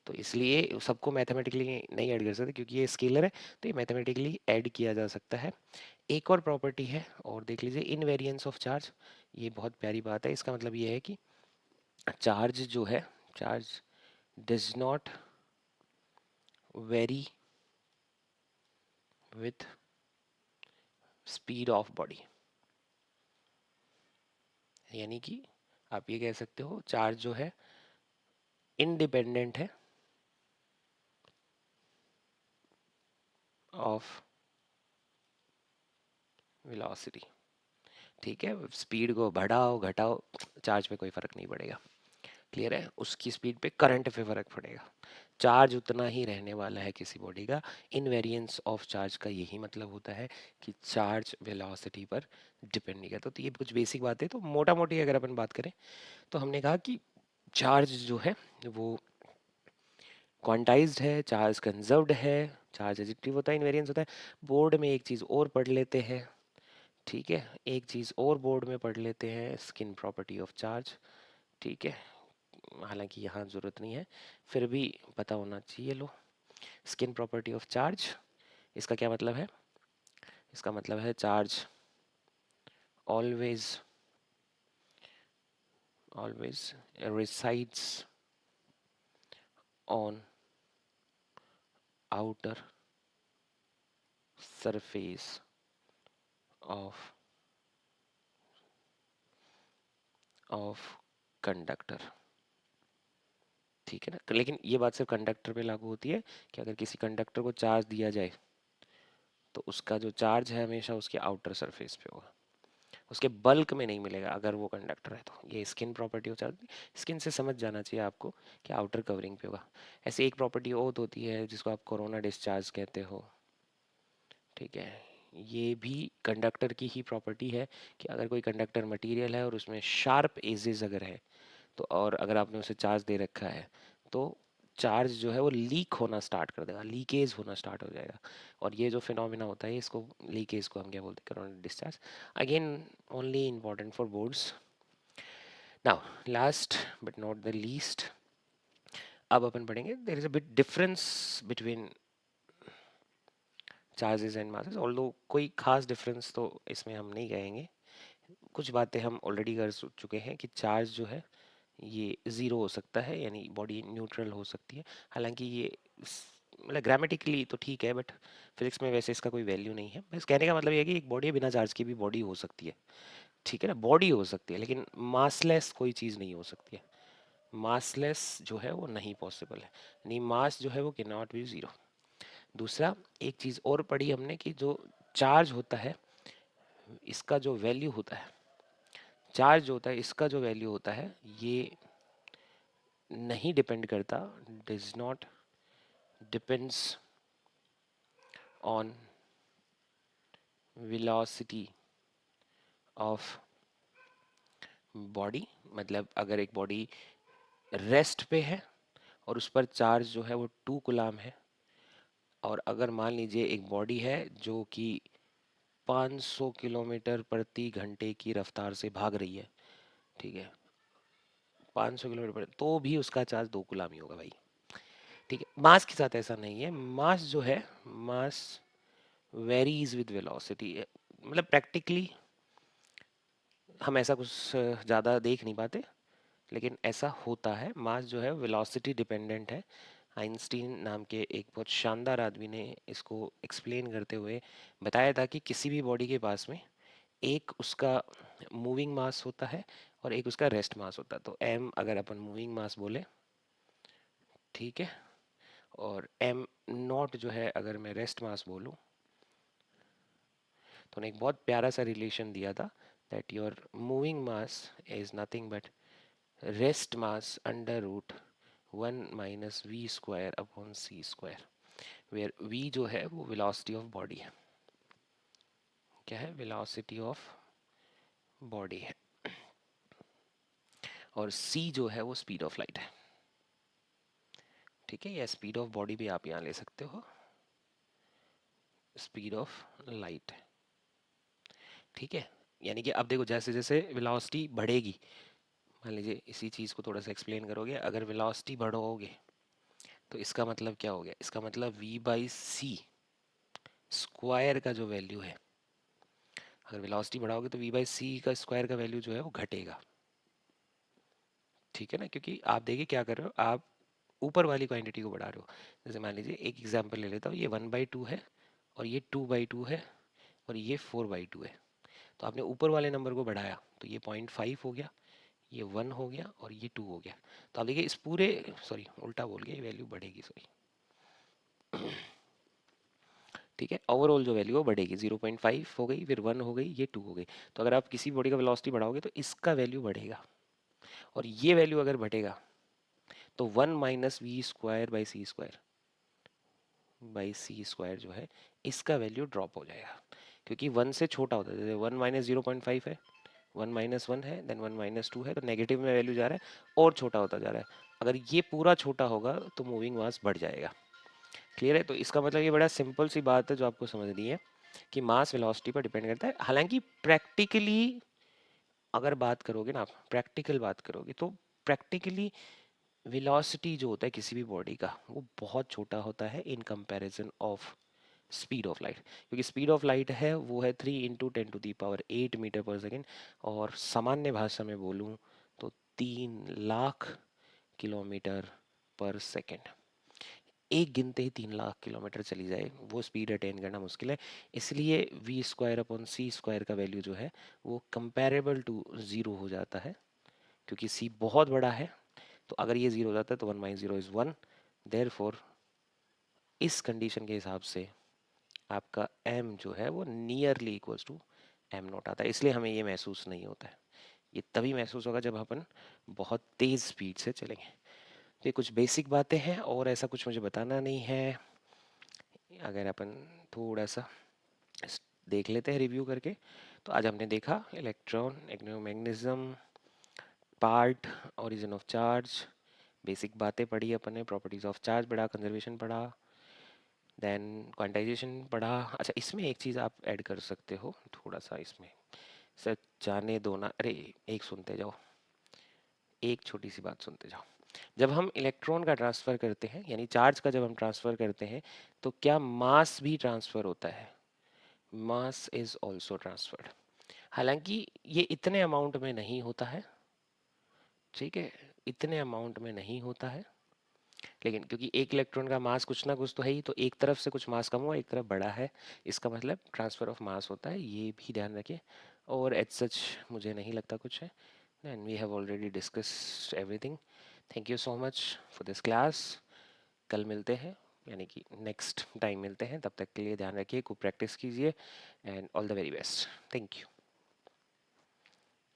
तो इसलिए सबको मैथमेटिकली नहीं ऐड कर सकते क्योंकि ये स्केलर है, तो ये मैथमेटिकली ऐड किया जा सकता है। एक और प्रॉपर्टी है और देख लीजिए, इनवेरिएंस ऑफ चार्ज। ये बहुत प्यारी बात है, इसका मतलब ये है कि चार्ज जो है, charge does not very with speed of body, यानी कि आप ये कह सकते हो चार्ज जो है इंडिपेंडेंट है ऑफ वेलोसिटी। ठीक है, स्पीड को बढ़ाओ घटाओ, चार्ज पे कोई फर्क नहीं पड़ेगा। क्लियर है? उसकी स्पीड पे करंट पे फर्क पड़ेगा, चार्ज उतना ही रहने वाला है किसी बॉडी का। इनवेरिएंस ऑफ चार्ज का यही मतलब होता है कि चार्ज वेलोसिटी पर डिपेंड नहीं करता। तो ये कुछ बेसिक बात है, तो मोटा मोटी अगर अपन बात करें तो हमने कहा कि चार्ज जो है वो क्वांटाइज्ड है, चार्ज कंजर्व्ड है, चार्ज एडिटिव होता है, इनवेरिएंस होता है। बोर्ड में एक चीज़ और पढ़ लेते हैं, ठीक है, एक चीज़ और बोर्ड में पढ़ लेते हैं, स्किन प्रॉपर्टी ऑफ चार्ज। ठीक है, हालांकि यहाँ ज़रूरत नहीं है, फिर भी पता होना चाहिए। लो, स्किन प्रॉपर्टी ऑफ चार्ज, इसका क्या मतलब है, इसका मतलब है charge always always resides on outer surface of conductor. ठीक है ना, लेकिन ये बात सिर्फ कंडक्टर पे लागू होती है कि अगर किसी कंडक्टर को चार्ज दिया जाए तो उसका जो चार्ज है हमेशा उसके आउटर सरफेस पे होगा, उसके बल्क में नहीं मिलेगा अगर वो कंडक्टर है तो। ये स्किन प्रॉपर्टी हो चार्ज, स्किन से समझ जाना चाहिए आपको कि आउटर कवरिंग पे होगा। ऐसे एक प्रॉपर्टी और होती है जिसको आप कोरोना डिस्चार्ज कहते हो। ठीक है, ये भी कंडक्टर की ही प्रॉपर्टी है कि अगर कोई कंडक्टर मटेरियल है और उसमें शार्प एजेस अगर है तो, और अगर आपने उसे चार्ज दे रखा है तो चार्ज जो है वो लीक होना स्टार्ट कर देगा, लीकेज होना स्टार्ट हो जाएगा। और ये जो फिनोमिना होता है इसको, लीकेज को हम क्या बोलते हैं, coronary discharge. Again only important for boards. Now last but not the least, अब अपन पढ़ेंगे there is a bit difference between charges and masses, although कोई खास डिफरेंस तो इसमें हम नहीं कहेंगे। कुछ बातें हम ऑलरेडी कर चुके हैं कि चार्ज जो है ये ज़ीरो हो सकता है, यानी बॉडी न्यूट्रल हो सकती है। हालांकि ये मतलब ग्रामेटिकली तो ठीक है, बट फिजिक्स में वैसे इसका कोई वैल्यू नहीं है। बस कहने का मतलब ये है कि एक बॉडी बिना चार्ज की भी बॉडी हो सकती है, ठीक है ना, बॉडी हो सकती है, लेकिन मासलेस कोई चीज़ नहीं हो सकती है। मासलेस जो है वो नहीं पॉसिबल है, यानी मास जो है वो कैन नॉट बी ज़ीरो। दूसरा, एक चीज़ और पढ़ी हमने कि जो चार्ज होता है इसका जो वैल्यू होता है, चार्ज जो होता है इसका जो वैल्यू होता है ये नहीं डिपेंड करता, does not depends on velocity of body. मतलब अगर एक बॉडी रेस्ट पे है और उस पर चार्ज जो है वो 2 कूलम है, और अगर मान लीजिए एक बॉडी है जो कि 500 किलोमीटर प्रति घंटे की रफ्तार से भाग रही है, ठीक है, 500 किलोमीटर पर, तो भी उसका चार्ज 2 कूलम ही होगा भाई, ठीक है। मास के साथ ऐसा नहीं है, मास जो है, मास वेरीज विद वेलोसिटी। मतलब प्रैक्टिकली हम ऐसा कुछ ज़्यादा देख नहीं पाते, लेकिन ऐसा होता है। मास जो है वेलोसिटी डिपेंडेंट है। आइंस्टीन नाम के एक बहुत शानदार आदमी ने इसको एक्सप्लेन करते हुए बताया था कि किसी भी बॉडी के पास में एक उसका मूविंग मास होता है और एक उसका रेस्ट मास होता है। तो एम अगर अपन मूविंग मास बोले, ठीक है, और एम नॉट जो है अगर मैं रेस्ट मास बोलूँ, तो उन्हें एक बहुत प्यारा सा रिलेशन दिया था that your moving mass is nothing but rest mass under root 1 - v² upon c², where v जो है वो वेलोसिटी ऑफ बॉडी है। क्या है? वेलोसिटी ऑफ बॉडी है। और c जो है वो स्पीड ऑफ लाइट है, ठीक है। या स्पीड ऑफ बॉडी भी आप यहाँ ले सकते हो, स्पीड ऑफ लाइट, ठीक है। यानी कि अब देखो जैसे जैसे वेलोसिटी बढ़ेगी, मान लीजिए इसी चीज़ को थोड़ा सा एक्सप्लेन करोगे, अगर वेलोसिटी बढ़ाओगे तो इसका मतलब क्या हो गया, इसका मतलब v/c² का जो वैल्यू है, अगर वेलोसिटी बढ़ाओगे तो v/c² का वैल्यू जो है वो घटेगा, ठीक है ना। क्योंकि आप देखिए क्या कर रहे हो, आप ऊपर वाली क्वांटिटी को बढ़ा रहे हो। जैसे मान लीजिए एक एग्जांपल ले लेता हूँ, ये 1/2 है और ये 2/2 है और ये 4/2 है। तो आपने ऊपर वाले नंबर को बढ़ाया तो ये 0.5 हो गया, ये 1 हो गया और ये 2 हो गया। तो आप देखिए इस पूरे, सॉरी उल्टा बोल गया, ये वैल्यू बढ़ेगी, सॉरी, ठीक है। ओवरऑल जो वैल्यू वो बढ़ेगी, 0.5 हो गई, फिर 1 हो गई, ये 2 हो गई। तो अगर आप किसी बॉडी का वेलोसिटी बढ़ाओगे तो इसका वैल्यू बढ़ेगा, और ये वैल्यू अगर बढ़ेगा तो 1 - v² / c² जो है इसका वैल्यू ड्रॉप हो जाएगा, क्योंकि 1 से छोटा होता है। जैसे 1 - 0.5 है, 1 - 1 है, देन 1 - 2 है, तो नेगेटिव में वैल्यू जा रहा है और छोटा होता जा रहा है। अगर ये पूरा छोटा होगा तो मूविंग मास बढ़ जाएगा। क्लियर है? तो इसका मतलब ये बड़ा सिंपल सी बात है जो आपको समझनी है कि मास वेलोसिटी पर डिपेंड करता है। हालांकि प्रैक्टिकली अगर बात करोगे ना, आप प्रैक्टिकल बात करोगे तो प्रैक्टिकली वेलोसिटी जो होता है किसी भी बॉडी का वो बहुत छोटा होता है in comparison of speed of light. क्योंकि स्पीड ऑफ लाइट है वो है 3 × 10⁸ मीटर/सेकेंड, और सामान्य भाषा में बोलूँ तो 3 लाख किलोमीटर पर सेकेंड। एक गिनते ही 3 लाख किलोमीटर चली जाए, वो स्पीड अटेन करना मुश्किल है। इसलिए v²/c² का वैल्यू जो है वो कंपेरेबल टू ज़ीरो हो जाता है, क्योंकि c बहुत बड़ा है। तो अगर ये ज़ीरो हो जाता है तो 1 - 0 = 1, देयरफॉर इस कंडीशन के हिसाब से आपका m जो है वो नियरली इक्वल्स टू m0 आता है। इसलिए हमें ये महसूस नहीं होता है। ये तभी महसूस होगा जब अपन बहुत तेज़ स्पीड से चलेंगे। तो ये कुछ बेसिक बातें हैं और ऐसा कुछ मुझे बताना नहीं है। अगर अपन थोड़ा सा देख लेते हैं रिव्यू करके। तो आज हमने देखा electron, magnetism, part, origin of charge, basic बातें पढ़ी अपन ने, प्रॉपर्टीज ऑफ चार्ज पढ़ा, कंजर्वेशन पढ़ा, देन क्वांटाइजेशन पढ़ा। अच्छा, इसमें एक चीज़ आप ऐड कर सकते हो थोड़ा सा इसमें, सर जाने दो ना, अरे एक सुनते जाओ, एक छोटी सी बात सुनते जाओ। जब हम इलेक्ट्रॉन का ट्रांसफ़र करते हैं, यानी चार्ज का जब हम ट्रांसफ़र करते हैं, तो क्या मास भी ट्रांसफ़र होता है? Mass is also transferred. हालांकि ये इतने अमाउंट में नहीं होता है, ठीक है, इतने अमाउंट में नहीं होता है, लेकिन क्योंकि एक इलेक्ट्रॉन का मास कुछ ना कुछ तो है ही, तो एक तरफ से कुछ मास कम हुआ, एक तरफ बढ़ा है, इसका मतलब ट्रांसफ़र ऑफ मास होता है, ये भी ध्यान रखिए। और एज सच मुझे नहीं लगता कुछ है। Then we have already discussed everything. Thank you so much for this class. कल मिलते हैं, यानी कि नेक्स्ट टाइम मिलते हैं, तब तक के लिए ध्यान रखिए, खूब प्रैक्टिस कीजिए, and all the very best. Thank you.